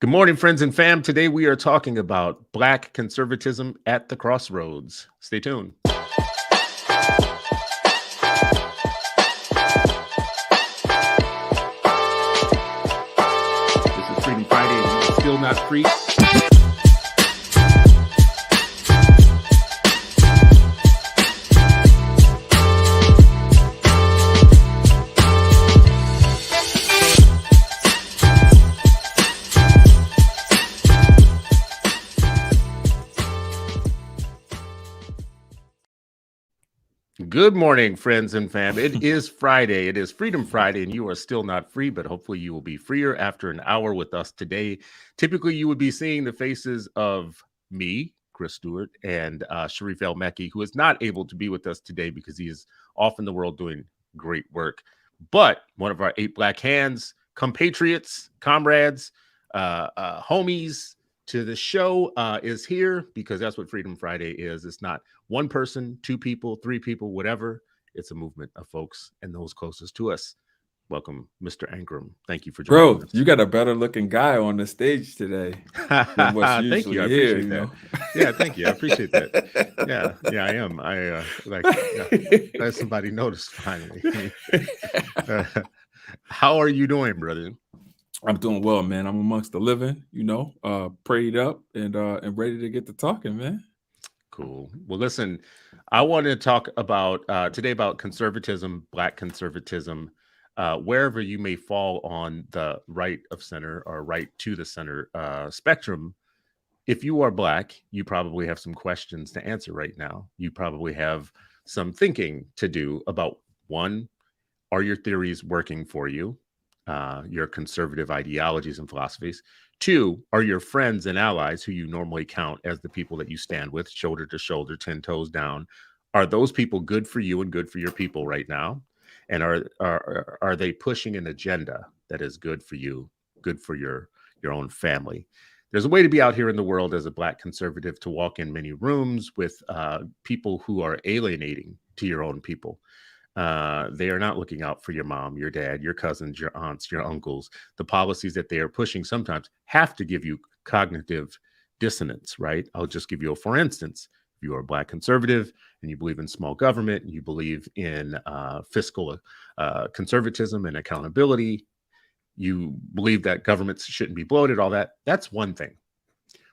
Good morning, friends and fam. Today we are talking about Black conservatism at the crossroads. Stay tuned. This is Freedom Friday, and you're still not free. Good morning, friends and fam. It is Friday. It is Freedom Friday, and you are still not free, but hopefully you will be freer after an hour with us today. Typically, you would be seeing the faces of me, Chris Stewart, and Sharif El-Mekki, who is not able to be with us today because he is off in the world doing great work. But one of our 8 Black hands, compatriots, comrades, homies to the show is here, because that's what Freedom Friday is. It's not one person, 2 people, 3 people, whatever. It's a movement of folks and those closest to us. Welcome, Mr. Ankrum. Thank you for joining us. You got a better looking guy on the stage today than what's usually thank you. I here, appreciate that. Yeah, thank you. I appreciate that. Yeah, I am. Let somebody notice finally. How are you doing, brother? I'm doing well, man. I'm amongst the living, prayed up and ready to get to talking, man. Cool. Well, listen, I want to talk about today about conservatism, Black conservatism, wherever you may fall on the right of center or right to the center spectrum. If you are Black, you probably have some questions to answer right now. You probably have some thinking to do about, one, are your theories working for you? Your conservative ideologies and philosophies. 2, are your friends and allies, who you normally count as the people that you stand with, shoulder to shoulder, 10 toes down, are those people good for you and good for your people right now? And are they pushing an agenda that is good for you, good for your own family? There's a way to be out here in the world as a Black conservative, to walk in many rooms with people who are alienating to your own people. They are not looking out for your mom, your dad, your cousins, your aunts, your uncles. The policies that they are pushing sometimes have to give you cognitive dissonance, right? I'll just give you a for instance. If you are a Black conservative and you believe in small government and you believe in fiscal conservatism and accountability, you believe that governments shouldn't be bloated, all that, that's one thing.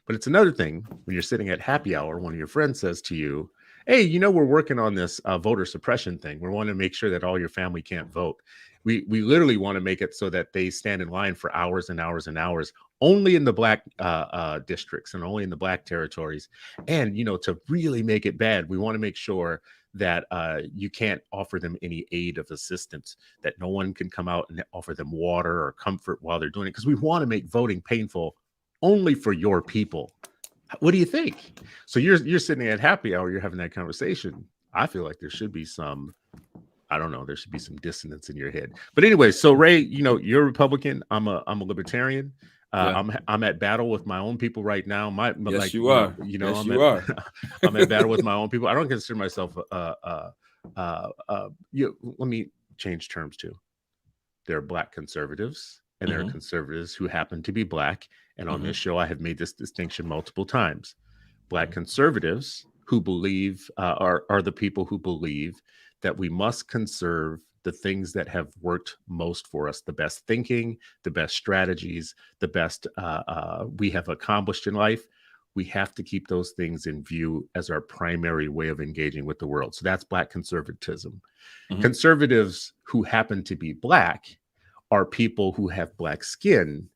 But it's another thing when you're sitting at happy hour, one of your friends says to you, hey, we're working on this voter suppression thing. We want to make sure that all your family can't vote. We literally want to make it so that they stand in line for hours and hours and hours, only in the Black districts and only in the Black territories. And, to really make it bad, we want to make sure that you can't offer them any aid of assistance, that no one can come out and offer them water or comfort while they're doing it, because we want to make voting painful only for your people. What do you think? So you're sitting at happy hour, you're having that conversation. I feel like there should be some, I don't know, there should be some dissonance in your head. But anyway, so Ray, you're a Republican. I'm a libertarian. I'm at battle with my own people right now. You are. I'm at battle with my own people. I don't consider myself let me change terms too. There are Black conservatives and there are conservatives who happen to be Black. And on this show, I have made this distinction multiple times. Black conservatives who believe are the people who believe that we must conserve the things that have worked most for us, the best thinking, the best strategies, the best we have accomplished in life. We have to keep those things in view as our primary way of engaging with the world. So that's Black conservatism. Conservatives who happen to be Black are people who have Black skin,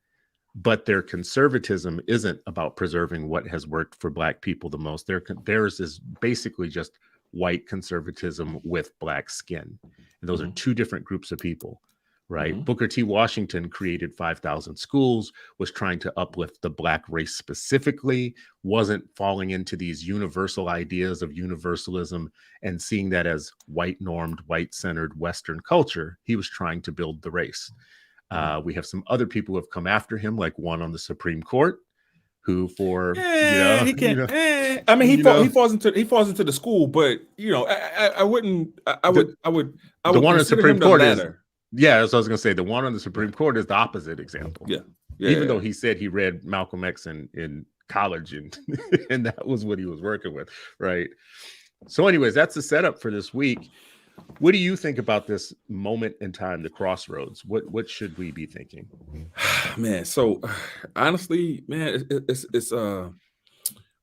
but their conservatism isn't about preserving what has worked for Black people the most. Theirs is basically just white conservatism with Black skin. And those are 2 different groups of people, right? Booker T. Washington created 5,000 schools, was trying to uplift the Black race specifically, wasn't falling into these universal ideas of universalism and seeing that as white normed, white centered Western culture. He was trying to build the race. We have some other people who have come after him, like one on the Supreme Court, who he falls into the school, but I would the one on the Supreme Court is, yeah, that's what I was gonna say. The one on the Supreme Court is the opposite example. Yeah. even though Yeah. he said he read Malcolm X in college and and that was what he was working with, right? So, anyways, that's the setup for this week. What do you think about this moment in time, the crossroads? What should we be thinking? Man, so honestly, man, it's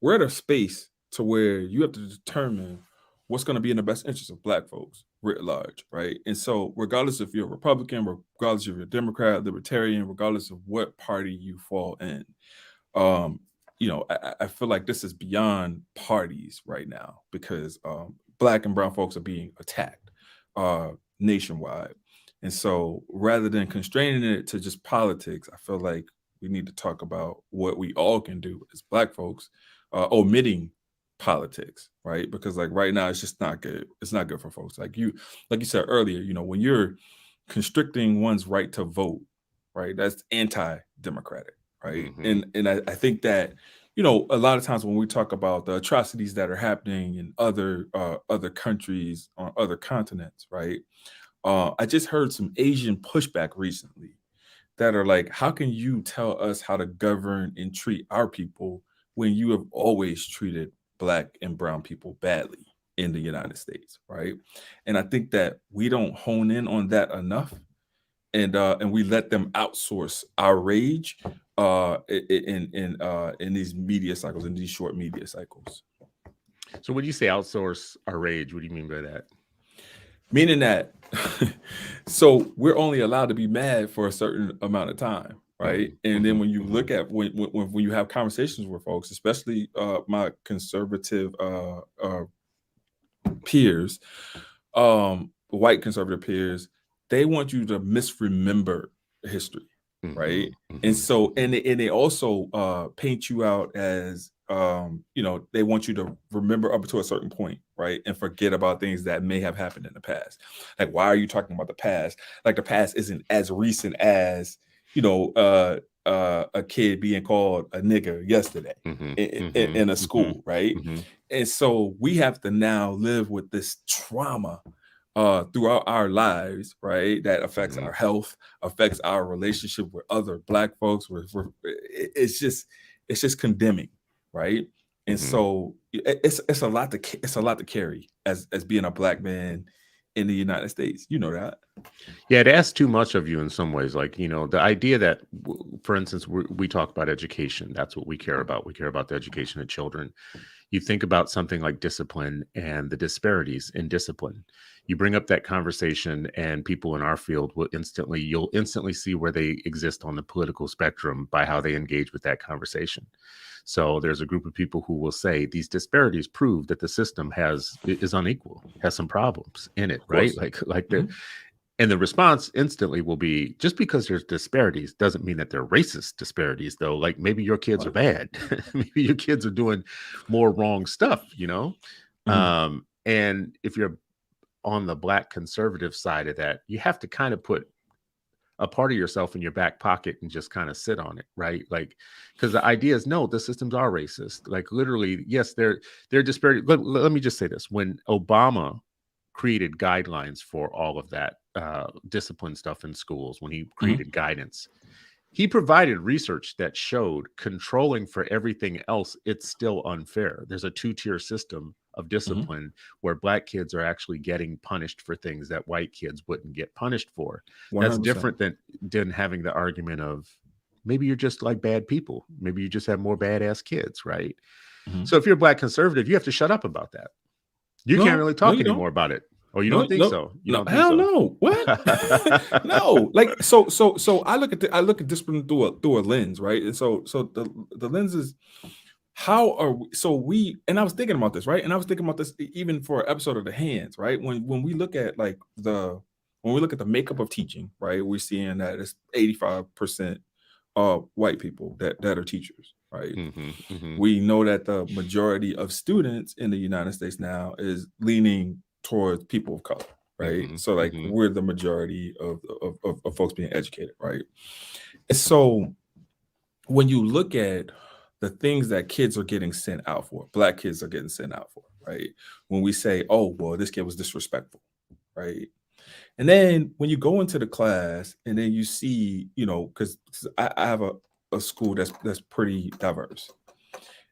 we're at a space to where you have to determine what's going to be in the best interest of Black folks writ large, right? And so, regardless if you're a Republican, regardless if you're a Democrat, Libertarian, regardless of what party you fall in, um, I feel like this is beyond parties right now because Black and brown folks are being attacked nationwide. And so, rather than constraining it to just politics, I feel like we need to talk about what we all can do as Black folks, omitting politics, right? Because like right now, it's just not good. It's not good for folks. Like you said earlier, when you're constricting one's right to vote, right? That's anti-democratic, right? Mhm. And I think that a lot of times when we talk about the atrocities that are happening in other countries on other continents, right? I just heard some Asian pushback recently that are like, how can you tell us how to govern and treat our people when you have always treated Black and brown people badly in the United States, right? And I think that we don't hone in on that enough, and we let them outsource our rage in these media cycles, in these short media cycles. So when you say outsource our rage, what do you mean by that? Meaning that, so we're only allowed to be mad for a certain amount of time, right? Mhm, And then mhm, when you mhm. look at when you have conversations with folks, especially my conservative peers, white conservative peers, they want you to misremember history, right? Mhm, And mhm, so, and they also paint you out as they want you to remember up to a certain point, right? And forget about things that may have happened in the past. Like, why are you talking about the past? Like the past isn't as recent as, a kid being called a nigger yesterday mhm, in mhm, a mhm, school, right? mhm, And so we have to now live with this trauma throughout our lives, right? That affects mhm, our health, affects our relationship with other Black folks. It's just condemning, right? And mhm. so it's a lot to carry as being a Black man in the United States. You know that. Yeah, it asks too much of you in some ways. Like, the idea that, for instance, we talk about education. That's what we care about. We care about the education of children. You think about something like discipline and the disparities in discipline. You bring up that conversation, and people in our field you'll instantly see where they exist on the political spectrum by how they engage with that conversation. So there's a group of people who will say these disparities prove that the system is unequal, has some problems in it, Of right? course. Like the Mhm. and the response instantly will be, just because there's disparities doesn't mean that they're racist disparities, though. Like, maybe your kids are Right. bad. Maybe your kids are doing more wrong stuff. Mhm. And if you're on the Black conservative side of that, you have to kind of put a part of yourself in your back pocket and just kind of sit on it, right? Like, because the idea is, no, the systems are racist. Like, literally, yes, they're disparity. Let me just say this: when Obama created guidelines for all of that discipline stuff in schools, when he Mhm. created guidance, he provided research that showed controlling for everything else, it's still unfair. There's a two-tier system of Mhm. discipline where Black kids are actually getting punished for things that white kids wouldn't get punished for. That's 100%. different than having the argument of, maybe you're just like bad people. Maybe you just have more badass kids, right? Mhm. So if you're a Black conservative, you have to shut up about that. You can't No, really no, talk you don't. anymore about it. Oh, you No, don't think no, so? You no, don't think hell so? no. What? No. Like so I look at discipline through a lens, right? And so the lens is, how are we, so we, and I was thinking about this, right? And I was thinking about this even for an episode of The Hands, right? When we look at like when we look at the makeup of teaching, right? We're seeing that it's 85% white people that are teachers, right? Hmm, hmm, We know that the majority of students in the United States now is leaning towards people of color, right? hmm, So like hmm, we're the majority of folks being educated, right? And so when you look at the things that kids are getting sent out for, Black kids are getting sent out for, right? When we say, oh, well, this kid was disrespectful, right? And then when you go into the class and then you see, because I have a school that's pretty diverse,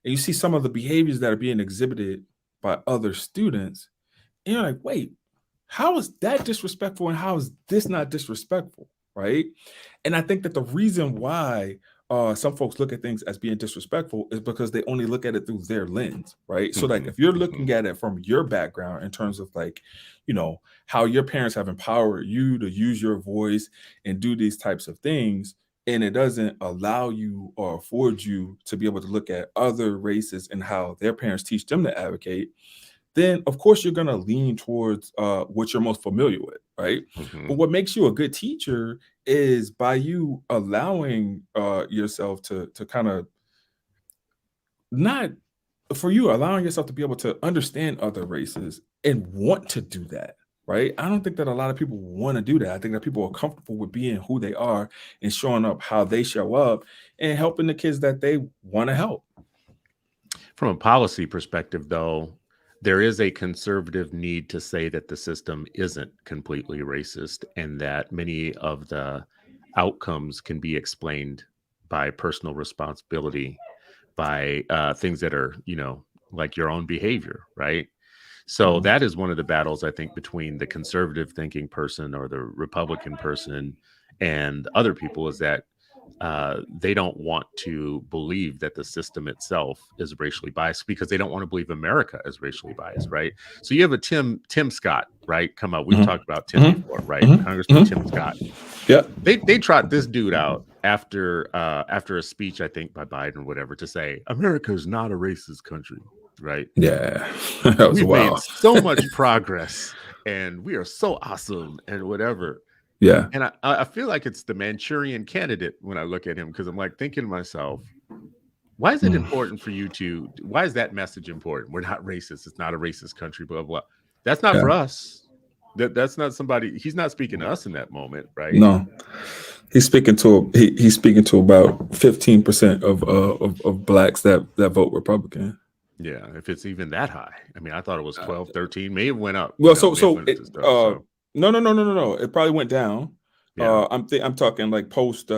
and you see some of the behaviors that are being exhibited by other students, and you're like, wait, how is that disrespectful and how is this not disrespectful, right? And I think that the reason why some folks look at things as being disrespectful is because they only look at it through their lens, right? So like if you're looking at it from your background in terms of like, you know, how your parents have empowered you to use your voice and do these types of things, and it doesn't allow you or afford you to be able to look at other races and how their parents teach them to advocate, then of course you're going to lean towards what you're most familiar with, right? But what makes you a good teacher is by you allowing yourself to kind of not for you allowing yourself to be able to understand other races and want to do that, right? I don't think that a lot of people want to do that. I think that people are comfortable with being who they are and showing up how they show up and helping the kids that they want to help. From a policy perspective, though, there is a conservative need to say that the system isn't completely racist and that many of the outcomes can be explained by personal responsibility, by things that are, you know, like your own behavior, right? So that is one of the battles, I think, between the conservative thinking person or the Republican person and other people, is that they don't want to believe that the system itself is racially biased because they don't want to believe America is racially biased, right? So you have a Tim Scott, right? Come out. We've talked about Tim before, right? Congressman Tim Scott. Yeah. They trot this dude out after a speech, I think, by Biden or whatever, to say America is not a racist country, right? Yeah. That was We've wild. made so much progress and we are so awesome and whatever. Yeah. And I feel like it's the Manchurian candidate when I look at him, because I'm like thinking to myself, why is it important for you to, why is that message important? We're not racist. It's not a racist country, blah, blah. That's not for us. That's not somebody, he's not speaking to us in that moment, right? No. He's speaking to about 15% of blacks that vote Republican. Yeah, if it's even that high. I mean, I thought it was 12, 13, may have went up. Well, no. It probably went down. Yeah. I'm talking like post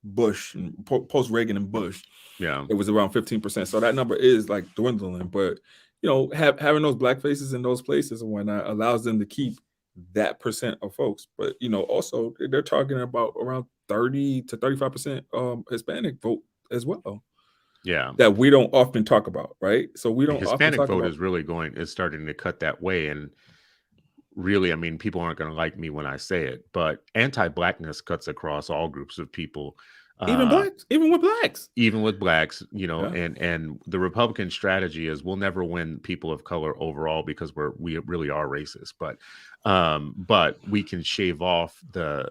Bush and post Reagan and Bush. Yeah, it was around 15%. So that number is like dwindling. But you know, having those black faces in those places and whatnot allows them to keep that percent of folks. But you know, also they're talking about around 30 to 35% Hispanic vote as well. Yeah, that we don't often talk about, right? So we don't. Hispanic often talk vote about... is starting to cut that way, and really, I mean, people aren't going to like me when I say it, but anti-blackness cuts across all groups of people, even with blacks, you know. Yeah. And the Republican strategy is we'll never win people of color overall because we really are racist, but we can shave off the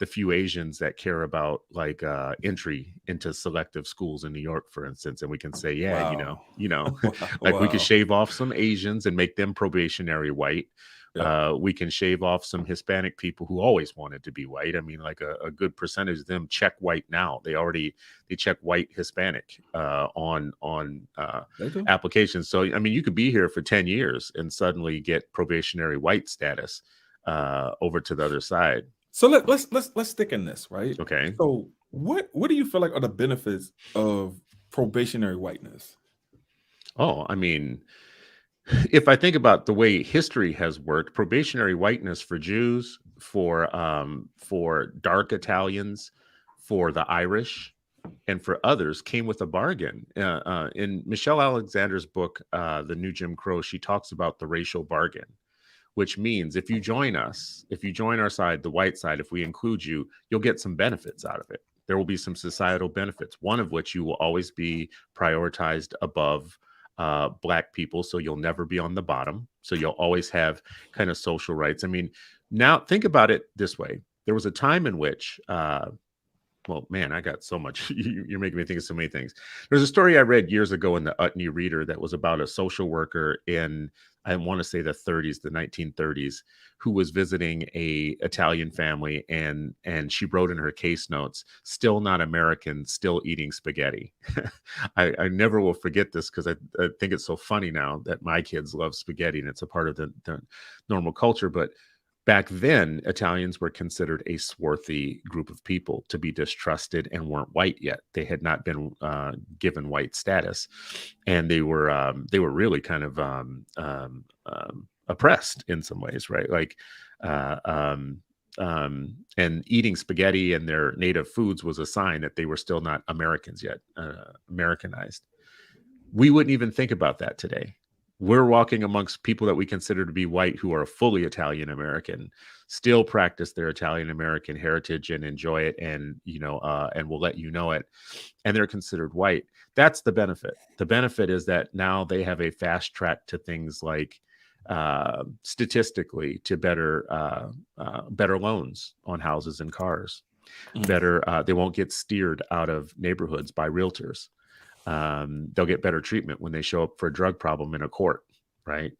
few Asians that care about like entry into selective schools in New York, for instance, and we can say, yeah, wow. you know, like we could shave off some Asians and make them probationary white. Yeah. We can shave off some Hispanic people who always wanted to be white. I mean, like a good percentage of them check white now. They check white Hispanic on applications. So I mean, you could be here for 10 years and suddenly get probationary white status over to the other side. So let's stick in this, right? Okay. So what do you feel like are the benefits of probationary whiteness? Oh, I mean, if I think about the way history has worked, probationary whiteness for Jews, for dark Italians, for the Irish, and for others came with a bargain. In Michelle Alexander's book, The New Jim Crow, she talks about the racial bargain, which means if you join us, if you join our side, the white side, if we include you, you'll get some benefits out of it. There will be some societal benefits, one of which you will always be prioritized above Black people. So you'll never be on the bottom. So you'll always have kind of social rights. I mean, now think about it this way. There was a time in which, well, man, I got so much. You're making me think of so many things. There's a story I read years ago in the Utne Reader that was about a social worker in, I want to say the 1930s, who was visiting a Italian family, and she wrote in her case notes, "Still not American, still eating spaghetti." I never will forget this because I think it's so funny now that my kids love spaghetti and it's a part of the normal culture. But Back then, Italians were considered a swarthy group of people to be distrusted and weren't white yet. They had not been given white status, and they were really kind of oppressed in some ways, right? Like, uh, um, and eating spaghetti and their native foods was a sign that they were still not Americans yet, Americanized. We wouldn't even think about that today. We're walking amongst people that we consider to be white who are fully Italian American, still practice their Italian American heritage and enjoy it, and and will let you know it, and they're considered white. That's the benefit. The benefit is that now they have a fast track to things like statistically to better loans on houses and cars. Better, they won't get steered out of neighborhoods by realtors. They'll get better treatment when they show up for a drug problem in a court, right?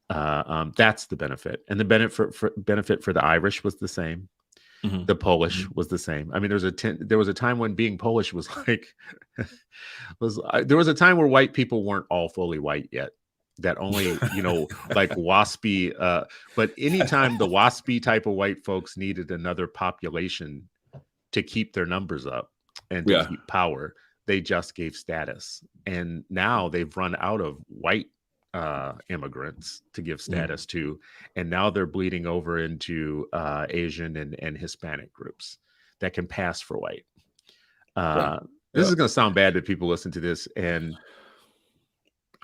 That's the benefit. And the benefit for the Irish was the same. The Polish was the same. I mean, there was a time when being Polish was like there was a time where white people weren't all fully white yet. That only, like waspy, but anytime the waspy type of white folks needed another population to keep their numbers up and to keep power, they just gave status. And now they've run out of white immigrants to give status to, and now they're bleeding over into Asian and Hispanic groups that can pass for white. This is going to sound bad to people listen to this, and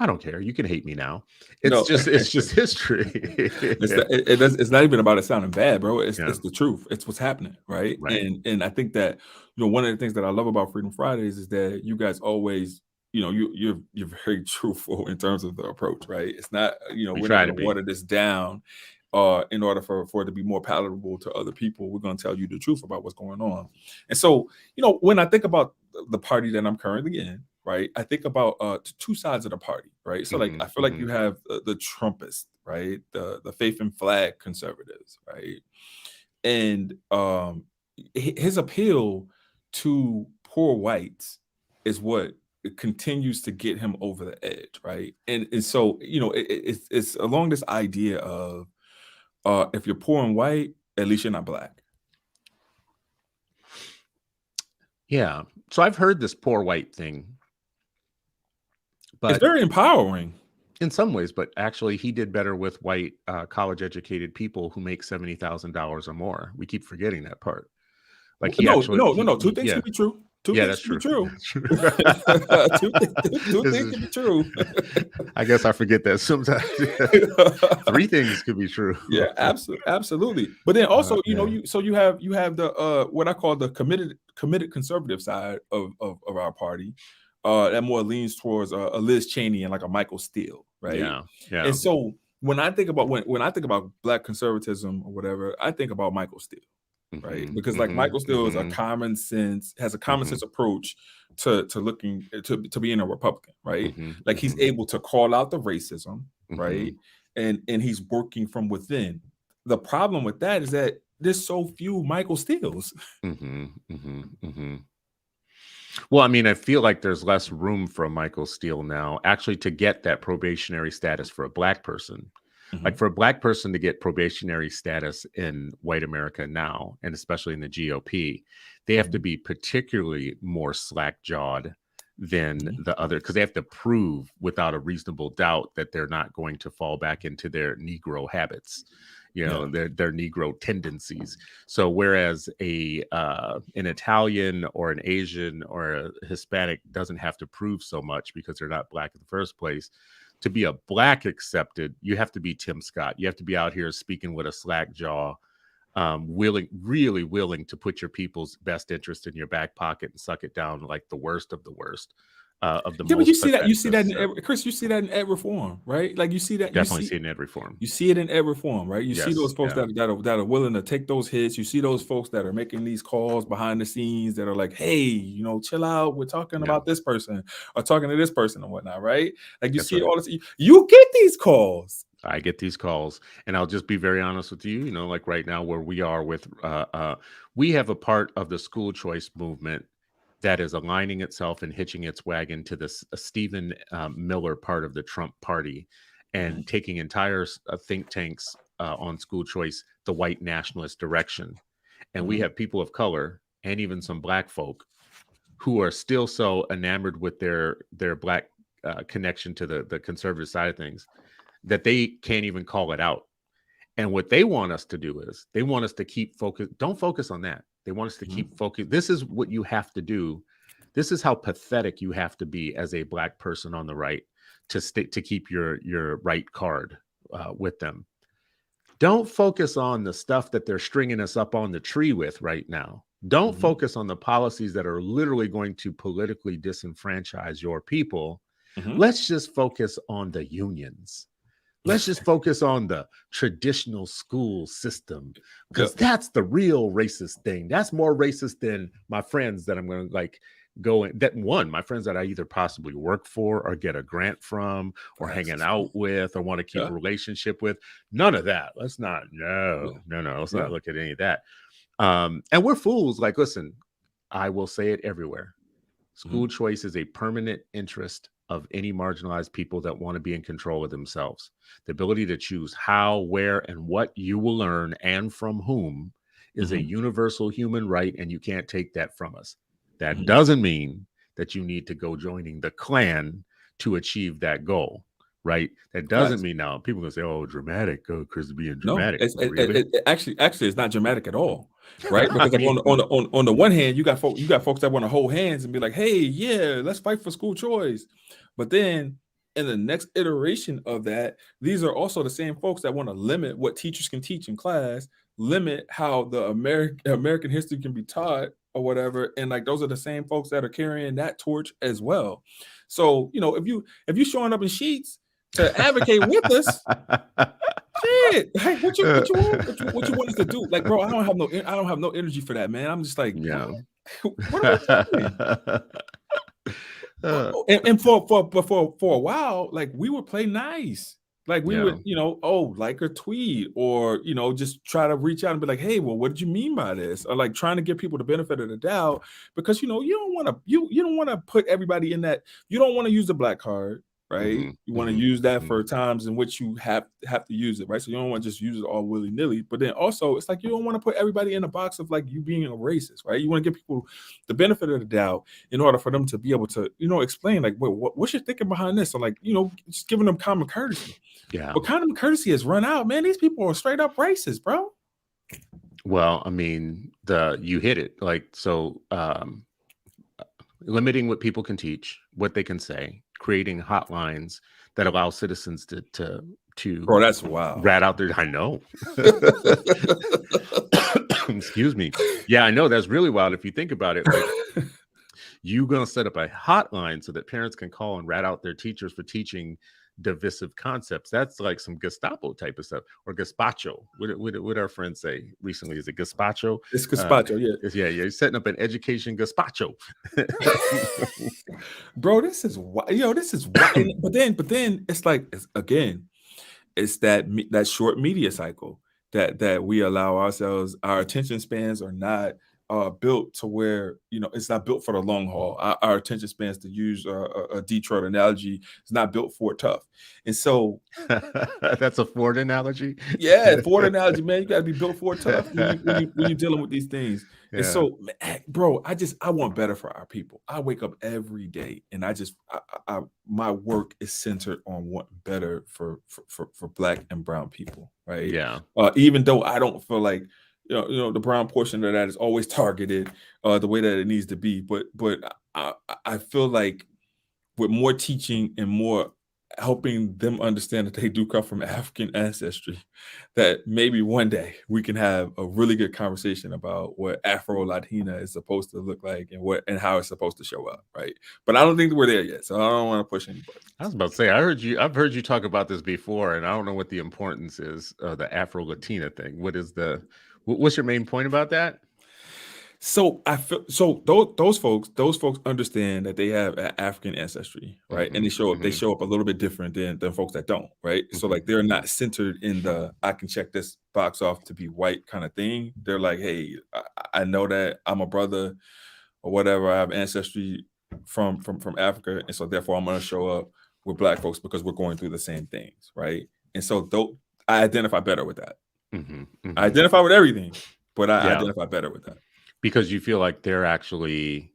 I don't care. You can hate me now. It's just history. It's not even about it sounding bad, bro. It's the truth. It's what's happening, right? And I think that one of the things that I love about Freedom Fridays is that you guys always, you're very truthful in terms of the approach, right? It's not, we're not going to water this down in order for it to be more palatable to other people. We're going to tell you the truth about what's going on. And so, when I think about the party that I'm currently in, right, I think about two sides of the party, right? So, I feel like you have the Trumpists, right, the faith and flag conservatives, right, and his appeal to poor whites is what continues to get him over the edge, right? And so, it's along this idea of if you're poor and white, at least you're not black. Yeah. So I've heard this poor white thing. But it's very empowering in some ways, but actually he did better with white college educated people who make $70,000 or more. We keep forgetting that part. Like no. Two things can be true. Two things can be true. Two things can be true. I guess I forget that sometimes. Three things could be true. Yeah, absolutely. But then also, you have the what I call the committed conservative side of our party. That more leans towards a Liz Cheney and like a Michael Steele, right? Yeah. And so when I think about when I think about black conservatism or whatever, I think about Michael Steele, right? Because like Michael Steele is has a common sense approach to looking to being a Republican, right? Like he's able to call out the racism, right? And he's working from within. The problem with that is that there's so few Michael Steeles. Well, I mean, I feel like there's less room for a Michael Steele now actually to get that probationary status for a black person. Like for a black person to get probationary status in white America now, and especially in the GOP, they have to be particularly more slack-jawed than the other, because they have to prove without a reasonable doubt that they're not going to fall back into their Negro habits. Their Negro tendencies. So whereas an Italian or an Asian or a Hispanic doesn't have to prove so much because they're not black in the first place, to be a black accepted, you have to be Tim Scott. You have to be out here speaking with a slack jaw, really willing to put your people's best interest in your back pocket and suck it down like the worst of the worst. Of the but you see that in Chris, you see that in ed reform, right? Like you see that definitely see it in ed reform. You see it in ed reform, right? You see those folks that are willing to take those hits. You see those folks that are making these calls behind the scenes that are like, hey, chill out. We're talking about this person or talking to this person and whatnot, right? Like you see all this. You get these calls. I get these calls, and I'll just be very honest with you. Like right now where we are with, we have a part of the school choice movement that is aligning itself and hitching its wagon to this Stephen Miller part of the Trump party and taking entire think tanks on school choice the white nationalist direction. And we have people of color and even some black folk who are still so enamored with their black connection to the conservative side of things that they can't even call it out. And what they want us to do is they want us to keep focus. Don't focus on that. They want us to keep focus. This is what you have to do. This is how pathetic you have to be as a black person on the right to keep your right card with them. Don't focus on the stuff that they're stringing us up on the tree with right now. Don't focus on the policies that are literally going to politically disenfranchise your people. Let's just focus on the unions. Let's just focus on the traditional school system, because that's the real racist thing. That's more racist than my friends that I'm going to go in. My friends that I either possibly work for or get a grant from or hanging out with or want to keep a relationship with. None of that. Let's not. No. Let's not look at any of that. And we're fools. Like, listen, I will say it everywhere. School choice is a permanent interest of any marginalized people that want to be in control of themselves. The ability to choose how, where, and what you will learn and from whom is a universal human right, and you can't take that from us. That doesn't mean that you need to go joining the Klan to achieve that goal, right? That doesn't mean now people are going to say, oh, dramatic, Chris is being dramatic. No, really? Actually, it's not dramatic at all, right? Because like on the one hand, you got folks that want to hold hands and be like, hey, yeah, let's fight for school choice. But then in the next iteration of that, these are also the same folks that want to limit what teachers can teach in class, limit how the American history can be taught or whatever. And like, those are the same folks that are carrying that torch as well. So, if you showing up in sheets to advocate with us, shit, hey, what you want us to do? Like, bro, I don't have no energy for that, man. I'm just like, what are we doing? And for a while, like, we would play nice. Like, we would, like a tweet or, just try to reach out and be like, hey, well, what did you mean by this? Or like trying to give people the benefit of the doubt, because, you don't want to put everybody in that. You don't want to use the black card, right? You want to use that for times in which you have to use it, right? So you don't want to just use it all willy-nilly. But then also, it's like, you don't want to put everybody in a box of like you being a racist, right? You want to give people the benefit of the doubt in order for them to be able to, explain like, what's your thinking behind this? Or like, just giving them common courtesy. Yeah. But common courtesy has run out, man. These people are straight up racist, bro. Well, I mean, you hit it. Like, so limiting what people can teach, what they can say, creating hotlines that allow citizens to bro, that's wild. Rat out there. I know. Excuse me. Yeah, I know. That's really wild if you think about it. Like, you're going to set up a hotline so that parents can call and rat out their teachers for teaching divisive concepts. That's like some Gestapo type of stuff, or gazpacho. What our friends say recently? Is it gazpacho? It's gazpacho, yeah. You're setting up an education gazpacho. Bro, this is wild. This is wild. but then it's like, it's that short media cycle that we allow ourselves. Our attention spans are not built to where, it's not built for the long haul. Our attention spans, to use a Detroit analogy, is not built for tough. And so that's a Ford analogy. Yeah, Ford analogy, man. You got to be built for tough when you're dealing with these things. Yeah. And so, bro, I want better for our people. I wake up every day and my work is centered on wanting better for Black and brown people, right? Yeah. Even though I don't feel like the brown portion of that is always targeted the way that it needs to be, but I feel like with more teaching and more helping them understand that they do come from African ancestry, that maybe one day we can have a really good conversation about what Afro-Latina is supposed to look like and how it's supposed to show up, right? But I don't think that we're there yet, so I don't want to push anybody. I was about to say, I've heard you talk about this before, and I don't know what the importance is of the Afro-Latina thing. What's your main point about that? So I feel those folks understand that they have African ancestry, right? And they show up a little bit different than folks that don't, right? So like, they're not centered in the I can check this box off to be white kind of thing. They're like, hey, I know that I'm a brother or whatever. I have ancestry from Africa, and so therefore I'm going to show up with Black folks because we're going through the same things, right? And so I identify better with that. I identify with everything, but I Yeah. identify better with that. Because you feel like they're actually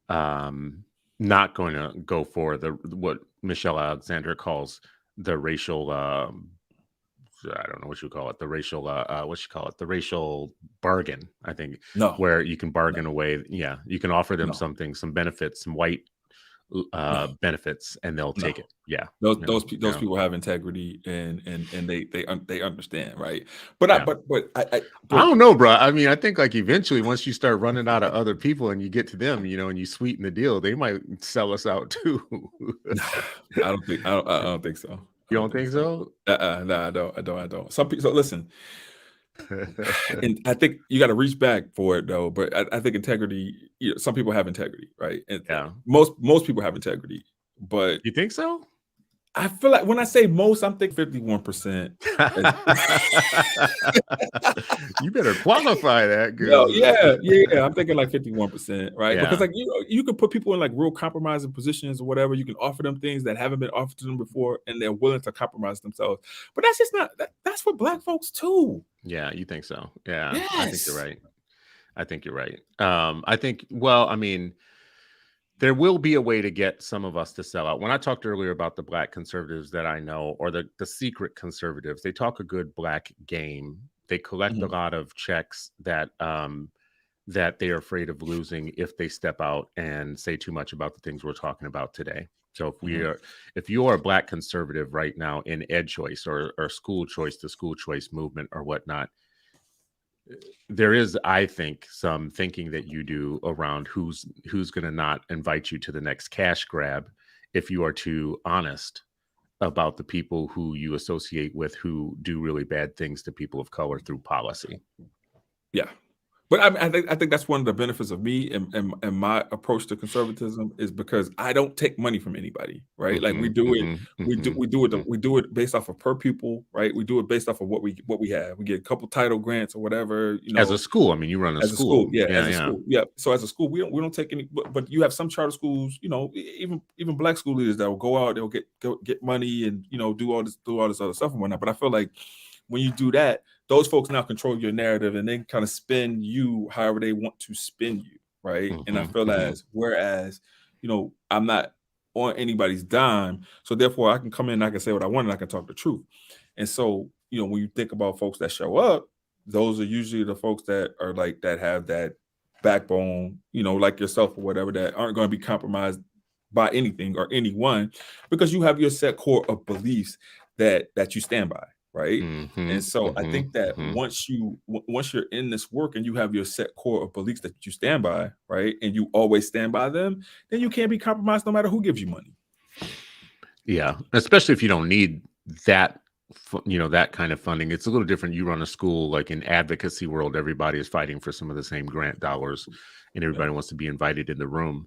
not going to go for what Michelle Alexander calls the racial I don't know what you call it, the racial the racial bargain, I think, No, where you can no, bargain away. Yeah, you can offer them no, something, some benefits, some white no, benefits, and they'll no. take it. Yeah. Those Yeah. people have integrity and they understand, right? But Yeah. I I but don't know, bro. I mean, I think like eventually once you start running out of other people and you get to them, and you sweeten the deal, they might sell us out too. I don't think so. I You don't don't think think so. so? No, I don't. Some people. So listen, and I think you got to reach back for it though. But I think integrity. Some people have integrity, right? And Yeah. most people have integrity, but You think so? I feel like when I say most, I'm thinking 51%. You better qualify that, No, because yeah. I'm thinking like 51%, right? Because yeah. like you can put people in like real compromising positions or whatever. You can offer them things that haven't been offered to them before, and they're willing to compromise themselves. But that's just not that's for Black folks too. Yeah, you think so? Yeah, I think you're Yes. right. I think you're right. I think, well, I mean, there will be a way to get some of us to sell out. When I talked earlier about the Black conservatives that I know, or the secret conservatives, they talk a good Black game. They collect a Mhm. lot of checks that that they are afraid of losing if they step out and say too much about the things we're talking about today. So Mhm. if you are a Black conservative right now in ed choice or school choice, the school choice movement or whatnot, there is, I think, some thinking that you do around who's going to not invite you to the next cash grab if you are too honest about the people who you associate with who do really bad things to people of color through policy. Yeah. But I think that's one of the benefits of me and my approach to conservatism is because I don't take money from anybody, right? Like we do it, we do it based off of per pupil, right? We do it based off of what we have. We get a couple title grants or whatever, As a school, I mean, you run a as a school. school, yeah, Yeah, as a yeah. school, yeah. So as a school, we don't take any, but you have some charter schools, even Black school leaders that will go out, they'll get money and do all this other stuff and whatnot. But I feel like when you do that, those folks now control your narrative and they kind of spin you however they want to spin you, right? And I feel whereas, I'm not on anybody's dime, so therefore I can come in, I can say what I want, and I can talk the truth. And so, when you think about folks that show up, those are usually the folks that are like that have that backbone, like yourself or whatever, that aren't going to be compromised by anything or anyone, because you have your set core of beliefs that you stand by, right? And so I think that once you're in this work and you have your set core of beliefs that you stand by, right, and you always stand by them, then you can't be compromised no matter who gives you money. Yeah, especially if you don't need that, that kind of funding. It's a little different. You run a school, like in advocacy world, everybody is fighting for some of the same grant dollars, and everybody wants to be invited in the room.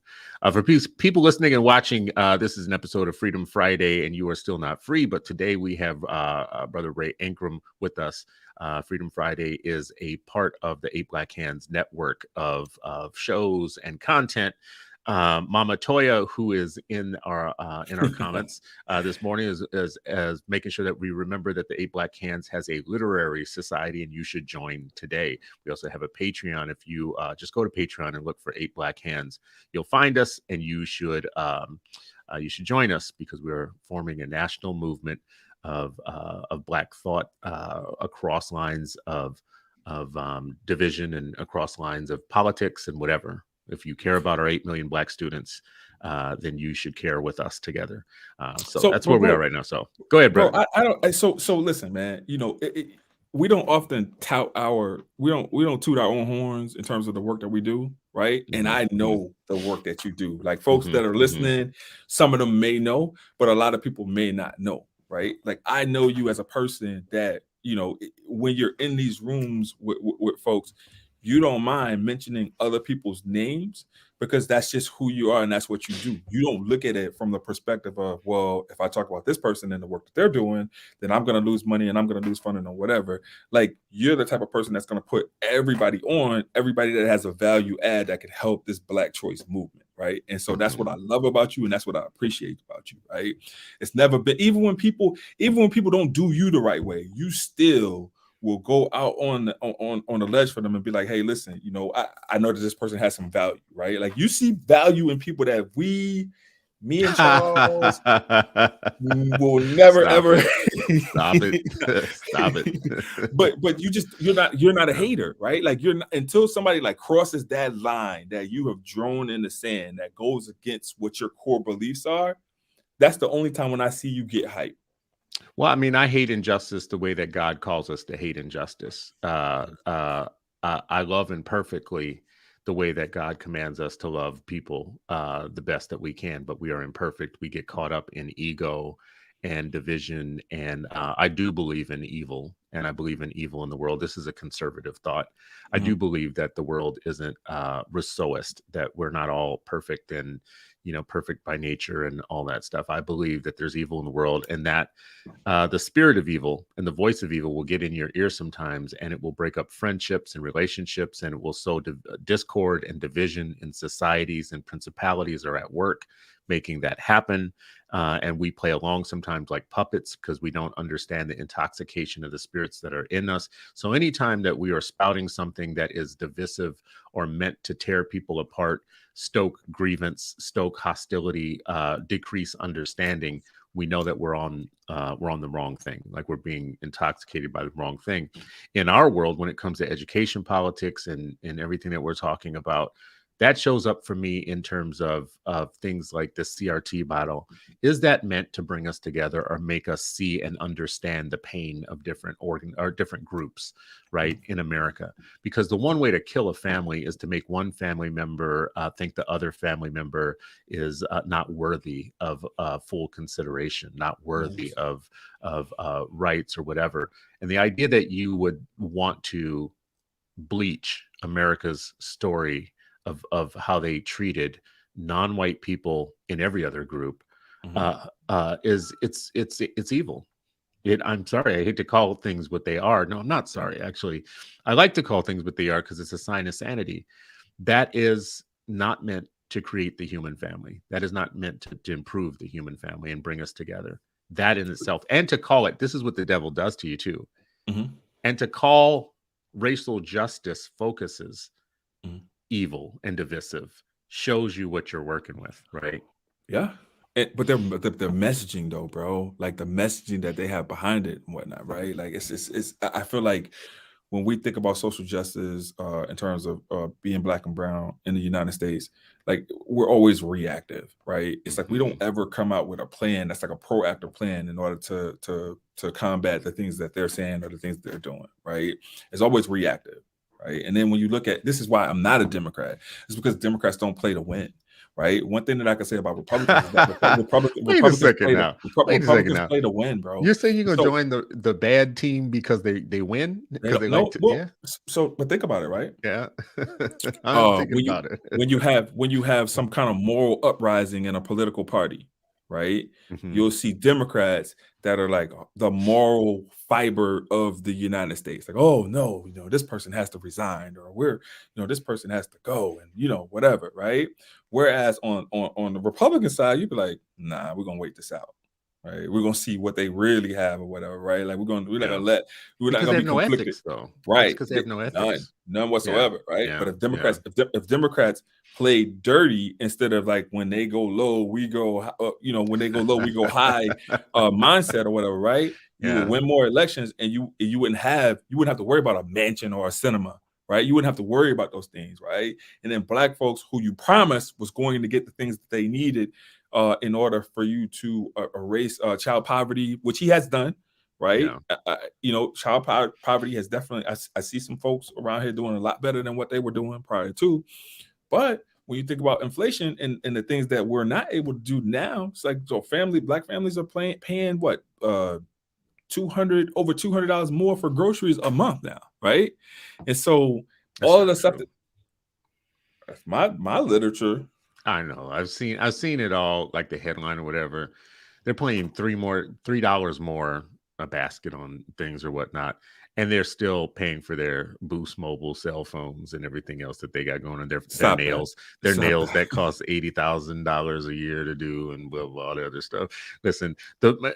For people listening and watching, this is an episode of Freedom Friday, and you are still not free. But today we have Brother Ray Ankrum with us. Freedom Friday is a part of the 8 Black Hands network of shows and content. Mama Toya, who is in our comments this morning, is making sure that we remember that the 8 Black Hands has a literary society, and you should join today. We also have a Patreon. If you just go to Patreon and look for 8 Black Hands, you'll find us, and you should join us, because we're forming a national movement of Black thought across lines of division and across lines of politics and whatever. If you care about our 8 million Black students, then you should care with us together. So that's where we are right now. So go ahead, bro. I don't. So listen, man. We don't often we don't toot our own horns in terms of the work that we do, right? And I know the work that you do. Like folks that are listening, some of them may know, but a lot of people may not know, right? Like I know you as a person that when you're in these rooms with folks, you don't mind mentioning other people's names, because that's just who you are and that's what you do. You don't look at it from the perspective of, well, if I talk about this person and the work that they're doing, then I'm going to lose money and I'm going to lose funding or whatever. Like, you're the type of person that's going to put everybody that has a value add that can help this Black choice movement, right? And so that's what I love about you, and that's what I appreciate about you, right? It's never been, even when people don't do you the right way, you still will go out on the ledge for them and be like, hey, listen, you know, I know that this person has some value, right? Like, you see value in people that me and Charles will never Stop ever it. Stop it. Stop it. but you're not a hater, right? Like, you're not, until somebody like crosses that line that you have drawn in the sand that goes against what your core beliefs are. That's the only time when I see you get hype. Well, I mean, I hate injustice the way that God calls us to hate injustice. I love imperfectly the way that God commands us to love people the best that we can, but we are imperfect. We get caught up in ego and division. And I do believe in evil, and I believe in evil in the world. This is a conservative thought. I do believe that the world isn't Rousseauist, that we're not all perfect and, you know, perfect by nature and all that stuff. I believe that there's evil in the world, and that the spirit of evil and the voice of evil will get in your ear sometimes, and it will break up friendships and relationships, and it will sow discord and division in societies, and principalities are at work making that happen. And we play along sometimes like puppets because we don't understand the intoxication of the spirits that are in us. So anytime that we are spouting something that is divisive or meant to tear people apart, stoke grievance, stoke hostility, decrease understanding, we know that we're on the wrong thing. Like, we're being intoxicated by the wrong thing. In our world, when it comes to education, politics, and everything that we're talking about, that shows up for me in terms of things like the CRT battle. Is that meant to bring us together or make us see and understand the pain of different different groups, right, in America? Because the one way to kill a family is to make one family member think the other family member is not worthy of full consideration, not worthy of rights or whatever. And the idea that you would want to bleach America's story of how they treated non-white people in every other group is it's evil. I'm sorry, I hate to call things what they are. No, I'm not sorry. Actually, I like to call things what they are because it's a sign of sanity. That is not meant to create the human family. That is not meant to improve the human family and bring us together. That in itself, and to call it, this is what the devil does to you too. And to call racial justice focuses evil and divisive shows you what you're working with, right? Yeah. But the messaging though, bro, like the messaging that they have behind it and whatnot, right? Like, it's I feel like when we think about social justice in terms of being Black and brown in the United States, like, we're always reactive, right? It's like we don't ever come out with a plan that's like a proactive plan in order to combat the things that they're saying or the things they're doing, right? It's always reactive, right? And then when you look at, this is why I'm not a Democrat. It's because Democrats don't play to win, right? One thing that I can say about Republicans is that Republicans play to win, bro. You're saying you're gonna join the bad team because they win? Because they like to, well, yeah. So, but think about it, right? Yeah. I'm thinking about it. when you have some kind of moral uprising in a political party, right? You'll see Democrats that are like the moral fiber of the United States. Like, oh no, you know, this person has to resign, or this person has to go, and whatever, right? Whereas on the Republican side, you'd be like, nah, we're gonna wait this out. Right, we're gonna see what they really have or whatever, right? Like, we're not gonna be no conflicted, ethics, though. right? Because they have no ethics, none whatsoever, right? Yeah. But if Democrats play dirty instead of like, when they go low, we go, when they go low, we go high, mindset or whatever, right? You will win more elections, and you wouldn't have to worry about a mansion or a cinema, right? You wouldn't have to worry about those things, right? And then Black folks who you promised was going to get the things that they needed in order for you to erase child poverty, which he has done, right? Child poverty has definitely, I see some folks around here doing a lot better than what they were doing prior to. But when you think about inflation and the things that we're not able to do now, it's like, so Black families are paying what, over $200 more for groceries a month now, right? And so all of the stuff that's my literature. I know. I've seen it all, like the headline or whatever. They're paying $3 more a basket on things or whatnot, and they're still paying for their Boost Mobile cell phones and everything else that they got going on. Their nails, that cost $80,000 a year to do, and blah blah all the other stuff. Listen,